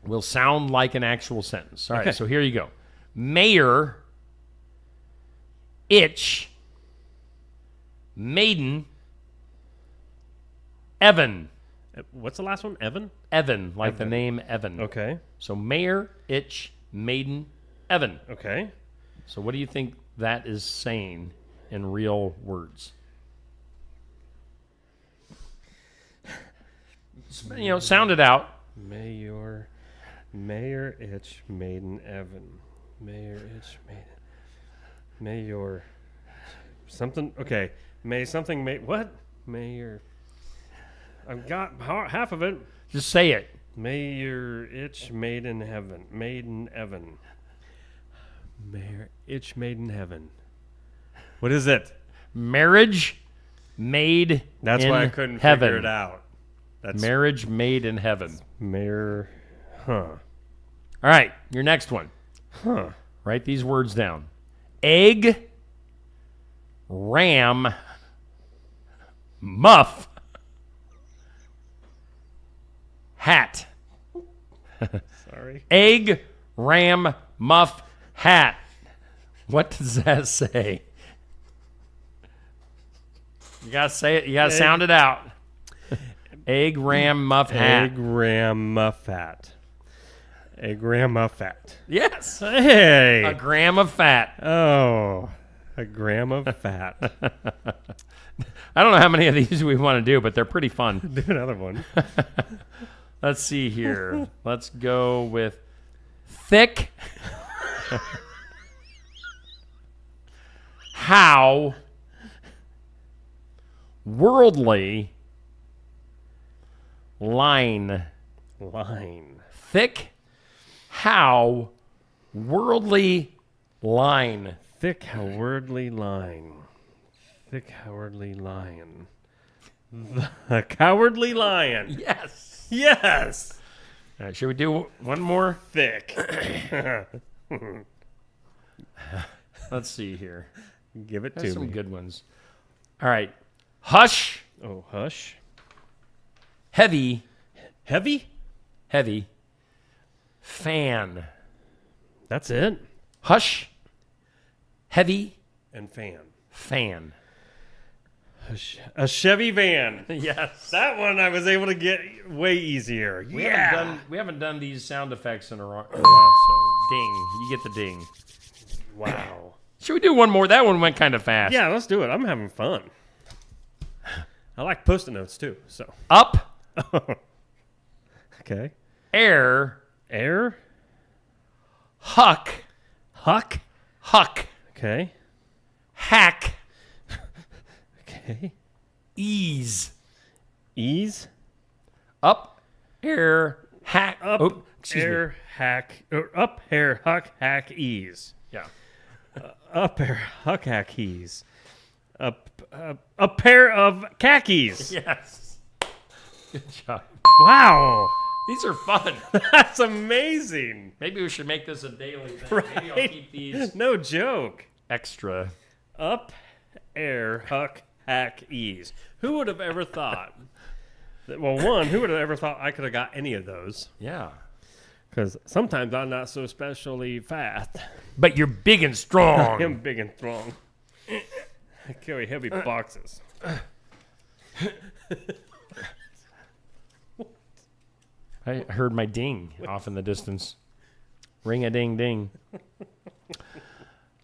will sound like an actual sentence. All right, so here you go. Mayor, itch, maiden, Evan.
What's the last one? Evan?
Evan, like the
Evan.
name Evan.
Okay.
So Mayor, Itch, Maiden, Evan.
Okay.
So what do you think that is saying in real words? Sound it out.
Mayor Itch, Maiden, Evan. Mayor Itch, Maiden. Mayor. Something. Okay. What? Mayor. I've got half of it.
Just say it.
Mayor Itch, Maiden, Heaven. Maiden, Evan. Mayor Itch, Maiden, Heaven. What is it?
Marriage made
That's
in
why I couldn't
heaven.
figure it out. That's
Marriage made in heaven.
Mayor. Huh.
All right, your next one.
Huh.
Write these words down. Egg, ram, muff, hat.
Sorry.
Egg, ram, muff, hat. What does that say? You gotta say it. You gotta sound it out. Egg, ram, muff, hat.
Egg, ram, muff, hat. A gram of fat.
Yes.
Hey.
A gram of fat.
Oh, a gram of fat.
I don't know how many of these we want to do, but they're pretty fun.
Do another one.
Let's see here. Let's go with thick. How worldly line. Thick. How worldly line.
Thick cowardly line. Thick cowardly lion. The cowardly lion.
Yes.
Yes.
All right, should we do one more?
Thick.
Let's see here.
Give it
There's
to
some
me.
good ones. All right. Hush.
Oh, hush.
Heavy.
Heavy?
Heavy. Fan.
That's it?
Hush. Heavy.
And fan.
Fan.
A Chevy van.
Yes.
That one I was able to get way easier.
We haven't done these sound effects in a while, so ding. You get the ding.
Wow.
Should we do one more? That one went kind of fast.
Yeah, let's do it. I'm having fun. I like Post-it notes too. So
Up.
Okay.
Air.
Air.
Huck.
Huck.
Huck.
Okay.
Hack.
Okay.
Ease.
Ease.
Up. Air. Hack.
Up.
Oh, excuse
air.
me.
Hack. Or up. Air. Huck. Hack. Ease.
Yeah.
Up. Air. Huck. Hack. Ease. Up. A pair of khakis.
Yes. Good job.
Wow.
These are fun.
That's amazing.
Maybe we should make this a daily thing.
Right?
Maybe I'll keep these
No joke.
extra.
Up, air, huck, hack, ease. Who would have ever thought? Well, one, who would have ever thought I could have got any of those?
Yeah.
Because sometimes I'm not so especially fast.
But you're big and strong.
I am big and strong. I carry heavy boxes.
I heard my ding off in the distance. Ring a ding ding.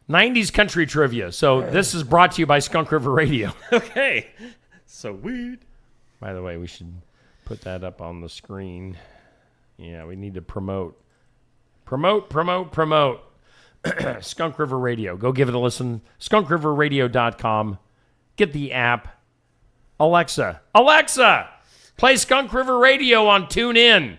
90s country trivia. So this is brought to you by Skunk River Radio.
Okay. So weird.
By the way, we should put that up on the screen. Yeah, we need to promote. Promote. Skunk River Radio. Go give it a listen. skunkriverradio.com. Get the app. Alexa, play Skunk River Radio on TuneIn.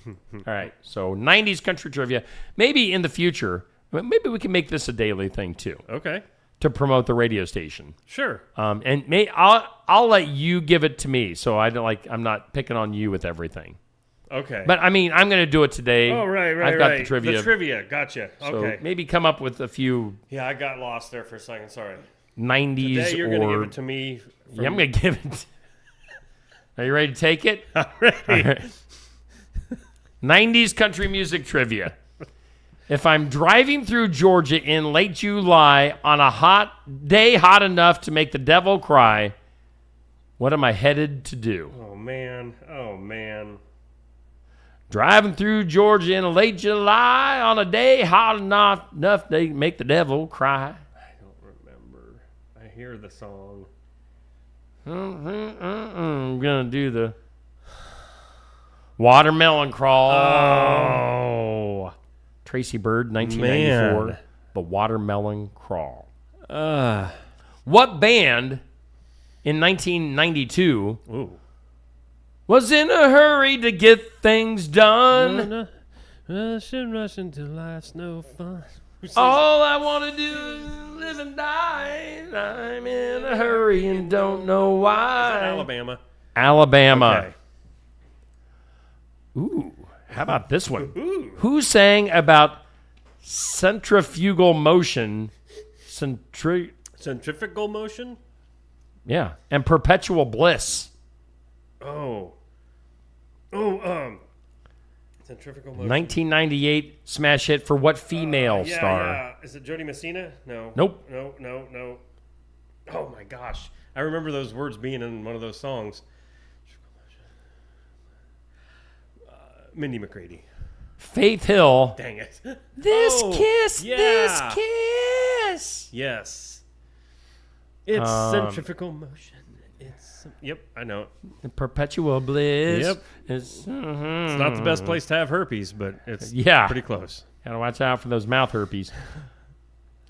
All right, so 90s country trivia. Maybe in the future, maybe we can make this a daily thing too.
Okay.
To promote the radio station.
Sure.
And I'll let you give it to me, so I'm not picking on you with everything.
Okay.
But I mean, I'm going to do it today.
Oh, right.
I've got the trivia.
The trivia, gotcha.
So
Okay.
maybe come up with a few.
Yeah, I got lost there for a second. Sorry.
90s
Today you're going to give it to me.
Yeah, I'm going to give it. Are you ready to take it?
I'm ready.
All right. 90s country music trivia. If I'm driving through Georgia in late July on a hot day, hot enough to make the devil cry, What am I headed to do?
Oh, man. Oh, man.
Driving through Georgia in late July on a day hot enough to make the devil cry.
I don't remember. I hear the song.
I'm going to do the Watermelon Crawl.
Oh.
Tracy Bird, 1994.
Man.
The Watermelon Crawl. What band in 1992 was in a hurry to get things done?
Rushing, rushing till life's no fun.
All I want to do is live and die. I'm in a hurry and don't know why.
Is that Alabama?
Alabama.
Okay.
Ooh, how about this one? Who sang about centrifugal motion?
Centrifugal motion?
Yeah, and perpetual bliss.
Centrifugal motion.
1998 smash hit for what female star?
Yeah. Is it Jody Messina? No.
Nope.
No. Oh my gosh. I remember those words being in one of those songs. Mindy McCready.
Faith Hill.
Dang it.
This kiss.
Yes. It's centrifugal motion. Yep, I know it.
Perpetual bliss.
Yep. It's not the best place to have herpes, but it's pretty close.
Gotta watch out for those mouth herpes.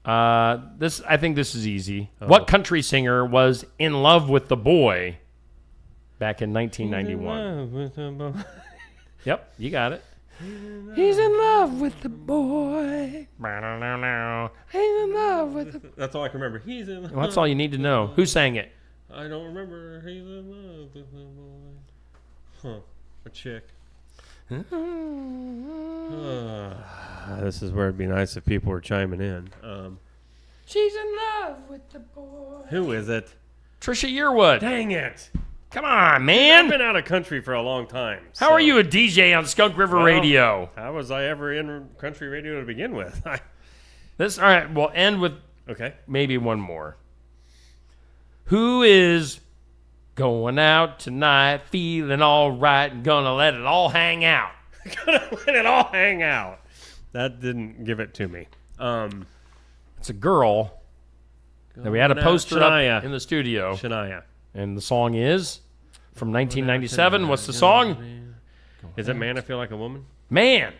I think this is easy. What country singer was in love with the boy back in 1991? Yep, you got it. He's in love with the boy. He's in love with the...
That's all I can remember. He's in love.
Well, that's all you need to know. Who sang it?
I don't remember. He's in love with the boy. Huh. A chick. This is where it'd be nice if people were chiming in.
She's in love with the boy.
Who is it?
Trisha Yearwood.
Dang it.
Come on, man.
I've been out of country for a long time.
How are you a DJ on Skunk River Radio?
How was I ever in country radio to begin with?
All right, we'll end with
okay,
maybe one more. Who is going out tonight, feeling all right, and gonna let it all hang out?
Gonna let it all hang out. That didn't give it to me.
It's a girl that we had a poster up in the studio.
Shania.
And the song is from 1997. What's the song?
Is it Man, I Feel Like a Woman?
Man.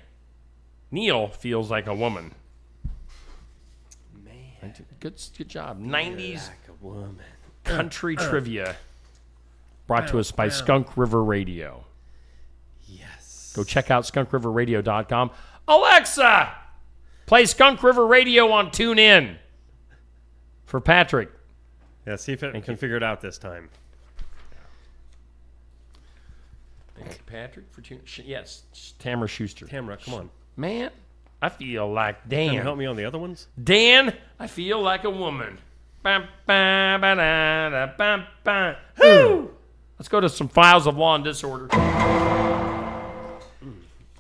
Neil feels like a woman. Man. Good job. 90s
like a woman.
Country trivia. Brought to us by Skunk River Radio.
Yes.
Go check out skunkriverradio.com. Alexa, play Skunk River Radio on TuneIn for Patrick.
Yeah, see if it can figure it out this time.
Thank you, Patrick, for tuning. Yes, Tamara Schuster.
Tamara, come on.
Man, I feel like Dan.
Can you help me on the other ones?
Dan, I feel like a woman. Woo! Let's go to some files of law and disorder.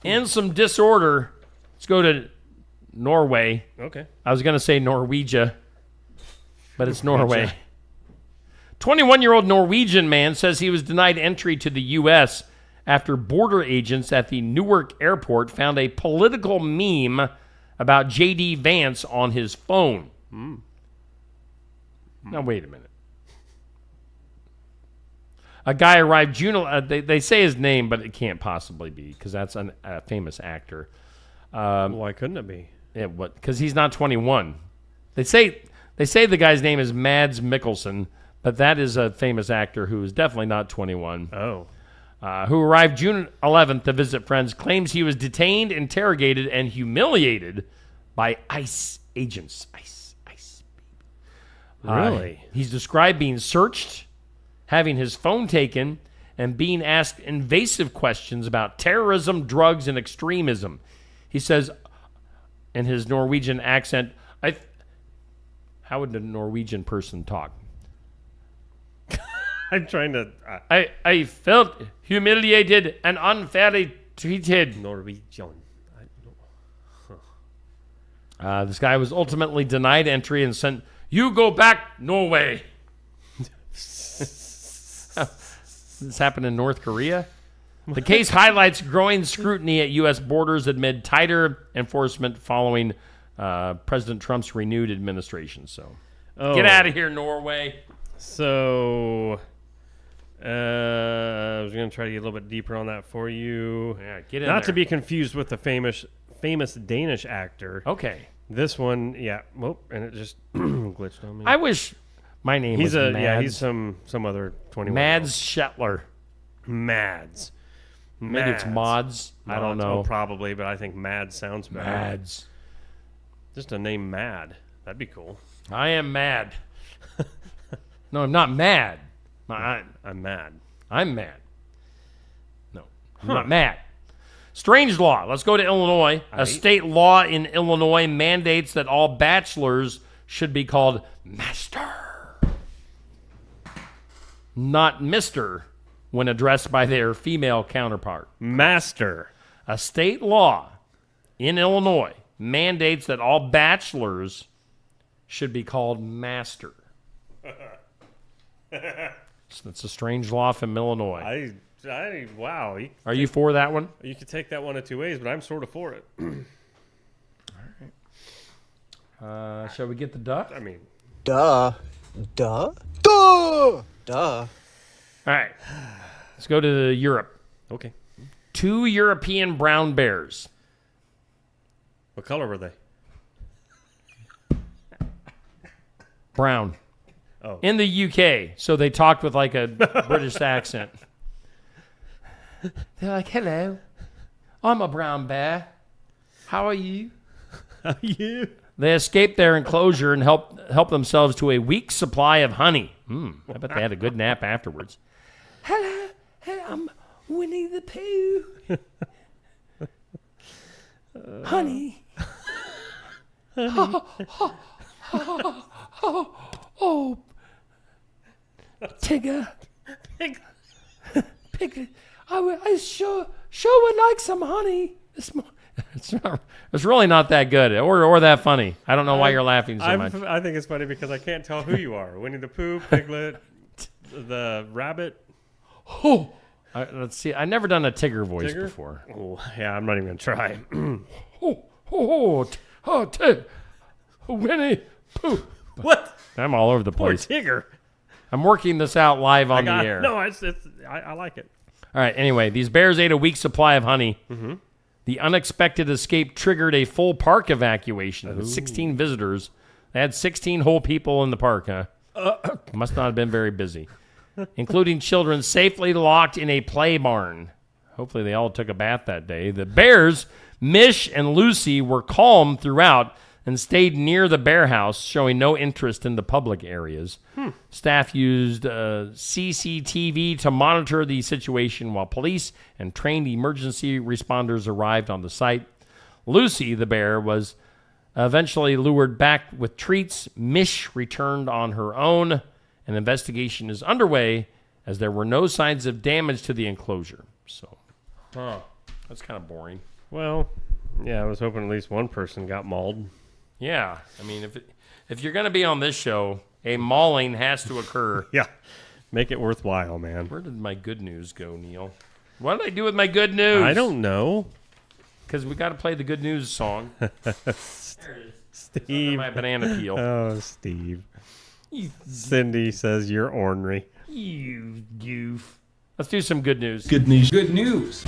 In some disorder, let's go to Norway.
Okay.
I was going to say Norwegia, but it's Norway. 21-year-old Norwegian man says he was denied entry to the U.S. after border agents at the Newark airport found a political meme about J.D. Vance on his phone. Now, wait a minute. A guy arrived June... they say his name, but it can't possibly be because that's a famous actor.
Why couldn't it be?
Because he's not 21. They say the guy's name is Mads Mikkelsen, but that is a famous actor who is definitely not 21.
Oh.
Who arrived June 11th to visit friends, claims he was detained, interrogated, and humiliated by ICE agents. ICE.
Really?
He's described being searched, having his phone taken, and being asked invasive questions about terrorism, drugs, and extremism. He says, in his Norwegian accent, how would a Norwegian person talk?
I'm trying to...
I felt humiliated and unfairly treated.
Norwegian.
This guy was ultimately denied entry and sent, "You go back, Norway." How This happened in North Korea. The case highlights growing scrutiny at U.S. borders amid tighter enforcement following President Trump's renewed administration. So, get out of here, Norway.
So, I was going to try to get a little bit deeper on that for you.
Yeah, get in
Not
there.
to be confused with the famous Danish actor.
Okay.
This one, yeah. Whoop, and it just glitched on me.
I wish my name was Mads.
Yeah, he's some other 21.
Mads Shetler.
Mads.
Maybe it's Mods. I don't know.
Oh, probably, but I think Mad sounds better.
Mads.
Just a name Mad. That'd be cool.
I am mad. No, I'm not mad.
I'm mad.
I'm mad. No, I'm not mad. Strange law. Let's go to Illinois. A state law in Illinois mandates that all bachelors should be called master, not Mr., when addressed by their female counterpart.
Master.
A state law in Illinois mandates that all bachelors should be called master. That's a strange law from Illinois.
Wow.
Are you for that one?
You could take that one of two ways, but I'm sort of for it.
All right. Shall we get the duck?
I mean,
Duh. All
right. Let's go to Europe.
Okay.
2 European brown bears.
What color were they?
Brown.
Oh.
In the UK. So they talked with like a British accent. They're like, hello, I'm a brown bear. How are you?
How are you?
They escaped their enclosure and helped themselves to a week's supply of honey. I bet they had a good nap afterwards. Hello, I'm Winnie the Pooh. Honey. Oh, Tigger. Pig. I sure would like some honey. It's really not that good or that funny. I don't know why you're laughing so much.
I think it's funny because I can't tell who you are. Winnie the Pooh, Piglet, the rabbit.
Oh, let's see. I've never done a Tigger voice before.
Oh, yeah, I'm not even going to try.
Winnie Pooh.
What?
I'm all over the
Poor
place.
Tigger.
I'm working this out live on the air.
No, I like it.
All right. Anyway, these bears ate a week's supply of honey.
Mm-hmm.
The unexpected escape triggered a full park evacuation with 16 visitors. They had 16 whole people in the park, huh? Must not have been very busy, including children safely locked in a play barn. Hopefully they all took a bath that day. The bears, Mish and Lucy, were calm throughout and stayed near the bear house, showing no interest in the public areas. Staff used CCTV to monitor the situation while police and trained emergency responders arrived on the site. Lucy, the bear, was eventually lured back with treats. Mish returned on her own. An investigation is underway as there were no signs of damage to the enclosure. So, that's kind of boring.
Well, yeah, I was hoping at least one person got mauled.
Yeah, I mean, if you're going to be on this show, a mauling has to occur.
Yeah, make it worthwhile, man.
Where did my good news go, Neil? What did I do with my good news?
I don't know.
Because we got to play the good news song.
Steve.
My banana peel.
Oh, Steve. Cindy says you're ornery.
You goof. Let's do some good news.
Good news. Good news.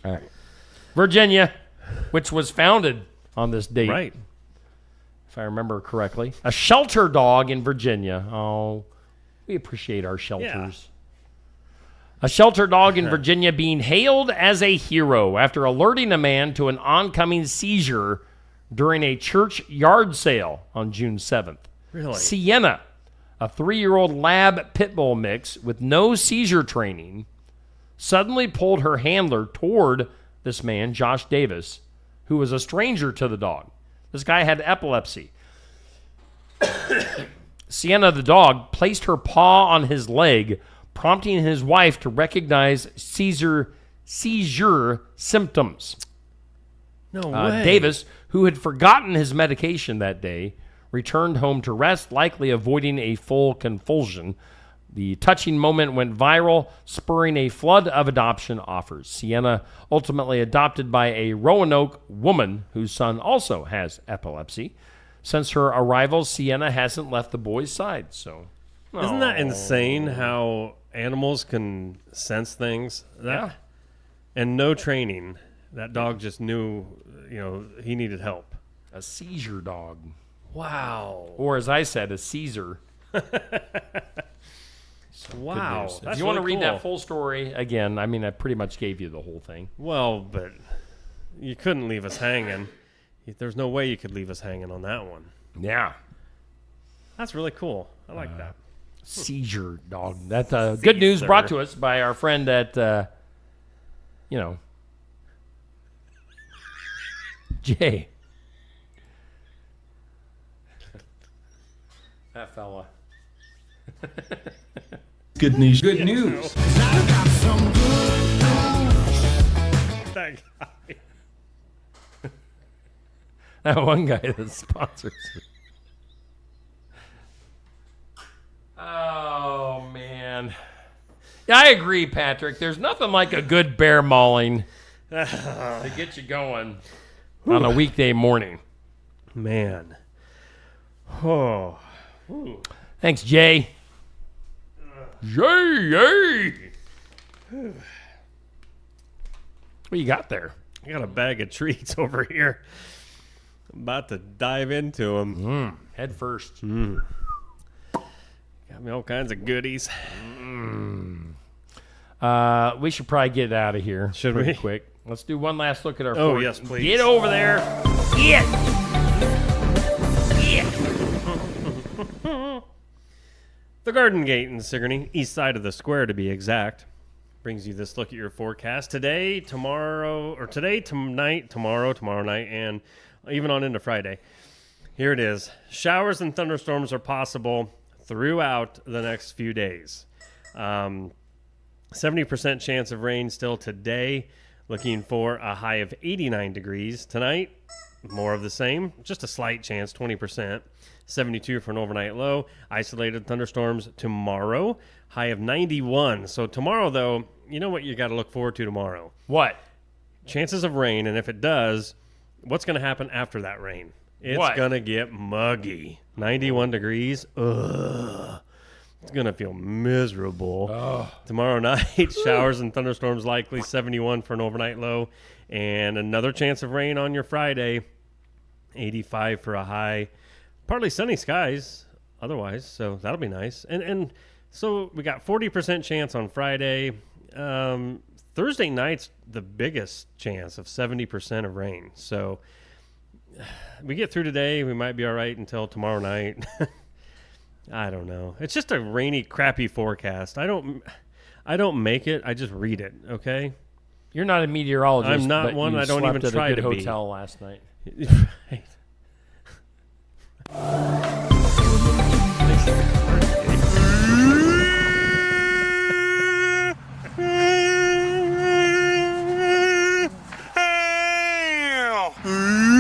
All right. Virginia, which was founded on this date.
Right.
If I remember correctly. A shelter dog in Virginia. Oh, we appreciate our shelters. Yeah. A shelter dog in Virginia being hailed as a hero after alerting a man to an oncoming seizure during a church yard sale on June 7th.
Really?
Sienna, a 3-year-old lab pit bull mix with no seizure training, suddenly pulled her handler toward this man, Josh Davis, who was a stranger to the dog. This guy had epilepsy. Sienna, the dog, placed her paw on his leg, prompting his wife to recognize seizure symptoms.
No way.
Davis, who had forgotten his medication that day, returned home to rest, likely avoiding a full convulsion. The touching moment went viral, spurring a flood of adoption offers. Sienna ultimately adopted by a Roanoke woman whose son also has epilepsy. Since her arrival, Sienna hasn't left the boy's side. So,
isn't that insane how animals can sense things?
Yeah.
And no training. That dog just knew, he needed help.
A seizure dog.
Wow.
Or as I said, a Caesar.
Wow.
If you want to read that full story, again, I mean, I pretty much gave you the whole thing.
Well, but you couldn't leave us hanging. There's no way you could leave us hanging on that one.
Yeah.
That's really cool. I like that.
Seizure dog. That good news brought to us by our friend at, Jay. That fella.
Good news. Good news.
That guy.
That one guy that sponsors it. Oh, man. Yeah, I agree, Patrick. There's nothing like a good bear mauling to get you going on a weekday morning.
Man. Oh. Ooh.
Thanks, Jay. Yay! What you got there?
I got a bag of treats over here. I'm about to dive into them.
Head first.
Got me all kinds of goodies.
We should probably get out of here.
Should
pretty
we?
quick. Let's do one last look at our
Oh,
fort.
yes, please.
Get over there. Get.
The Garden Gate in Sigourney, east side of the square to be exact, brings you this look at your forecast today, tomorrow, tonight, tomorrow night, and even on into Friday. Here it is. Showers and thunderstorms are possible throughout the next few days. 70% chance of rain still today, looking for a high of 89 degrees. Tonight, more of the same, just a slight chance, 20%. 72 for an overnight low. Isolated thunderstorms tomorrow, high of 91. So tomorrow, though, you know what you got to look forward to tomorrow?
What?
Chances of rain, and if it does, what's going to happen after that rain? It's going to get muggy. 91 degrees. Ugh. It's going to feel miserable.
Oh.
Tomorrow night, showers and thunderstorms likely, 71 for an overnight low. And another chance of rain on your Friday, 85 for a high. Partly sunny skies otherwise, so that'll be nice. And so we got 40% chance on Friday. Thursday night's the biggest chance of 70% of rain. So we get through today, we might be all right until tomorrow night. I don't know. It's just a rainy, crappy forecast. I don't make it. I just read it, okay?
You're not a meteorologist.
I'm not
but
one.
you
I don't even
slept
try
at a good
to be.
hotel last night.
Right.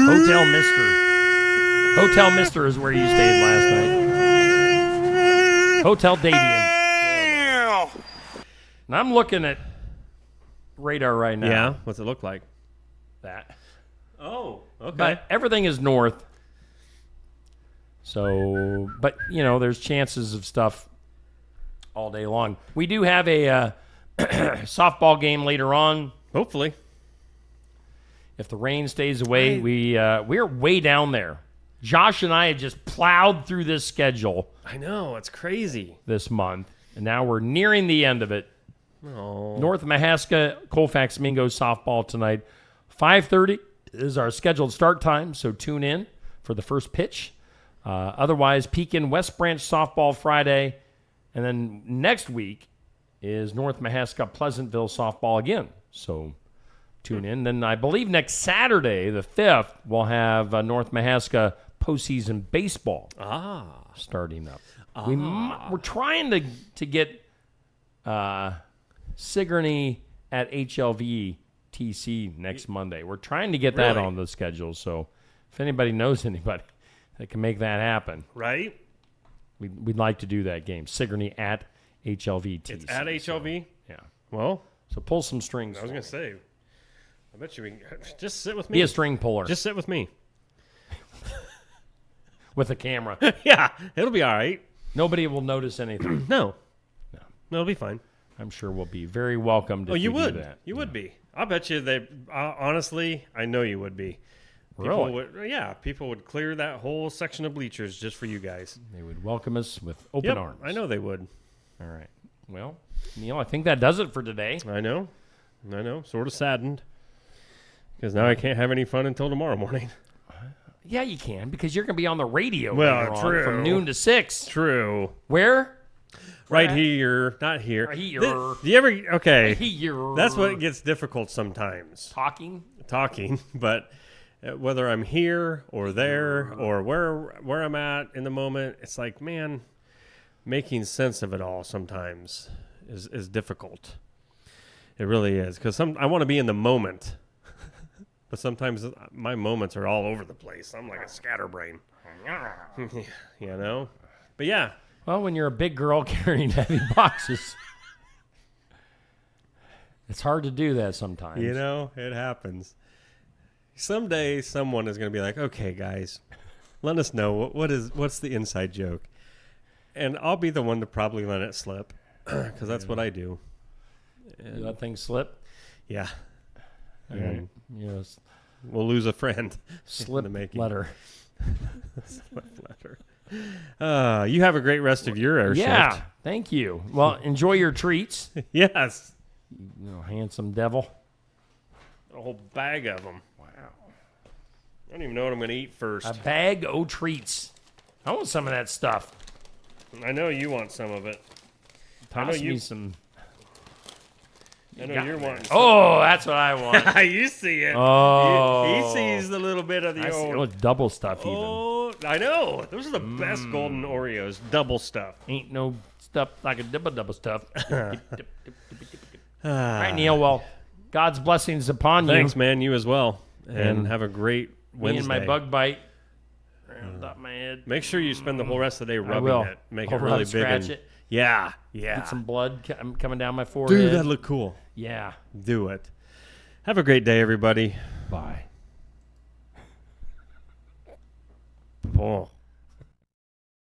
Hotel Mister. Hotel Mister is where you stayed last night. Hotel Davian. And I'm looking at radar right now.
Yeah? What's it look like?
That.
Oh, okay.
But everything is north. So, but, there's chances of stuff all day long. We do have a softball game later on.
Hopefully.
If the rain stays away, we're way down there. Josh and I have just plowed through this schedule.
I know, it's crazy.
This month. And now we're nearing the end of it.
Oh.
North Mahaska, Colfax Mingo softball tonight. 5:30 is our scheduled start time, so tune in for the first pitch. Otherwise, Pekin West Branch softball Friday. And then next week is North Mahaska Pleasantville softball again. So tune in. Then I believe next Saturday, the 5th, we'll have North Mahaska postseason baseball starting up. We're trying to get Sigourney at HLV TC next Monday. We're trying to get that on the schedule. So if anybody knows anybody that can make that happen.
Right?
We'd like to do that game. Sigourney at HLVT.
It's at HLV?
Yeah.
Well,
so pull some strings.
I was going to say, I bet you we can just sit with me.
Be a string puller.
Just sit with me.
With a camera.
Yeah, it'll be all right.
Nobody will notice anything.
No, it'll be fine.
I'm sure we'll be very welcomed if
you
we
would.
do that.
You would be. I bet you they. Honestly, I know you would be. People people would clear that whole section of bleachers just for you guys.
They would welcome us with open arms.
I know they would.
All right. Well, Neil, I think that does it for today.
I know. Sort of saddened because now I can't have any fun until tomorrow morning.
Yeah, you can because you're going to be on the radio
Well,
later
true.
on from noon to 6.
True.
Where?
Right here, not here.
Right here.
Do you ever? Okay.
Right here.
That's what gets difficult sometimes.
Talking,
but whether I'm here or there or where I'm at in the moment, it's like, man, making sense of it all sometimes is difficult. It really is because I want to be in the moment. But sometimes my moments are all over the place. I'm like a scatterbrain. You know? But yeah.
Well, when you're a big girl carrying heavy boxes, it's hard to do that sometimes.
You know, it happens. Someday someone is going to be like, okay, guys, let us know what's the inside joke. And I'll be the one to probably let it slip because that's what I do.
You let things slip?
Yeah.
All right. Yes.
We'll lose a friend.
Slip letter.
Slip letter. You have a great rest of your air shift.
Thank you. Well, enjoy your treats.
Yes.
You know, handsome devil.
A whole bag of them. Wow. I don't even know what I'm going to eat first.
A bag of treats. I want some of that stuff.
I know you want some of it.
Toss me some.
I know you're wanting some.
Oh, that's what I want.
You see it.
Oh.
He sees the little bit of the old.
Double stuff even.
Oh, I know. Those are the best golden Oreos. Double stuff.
Ain't no stuff like a double stuff. All right, Neil. Well, God's blessings upon you.
Thanks, man. You as well. And have a great Wednesday.
Me and my bug bite. Around top of my head.
Make sure you spend the whole rest of the day rubbing it. Make it really big.
Scratch it.
Yeah.
Get some blood coming down my forehead.
Dude, that'd look cool.
Yeah.
Do it. Have a great day, everybody.
Bye.
Oh.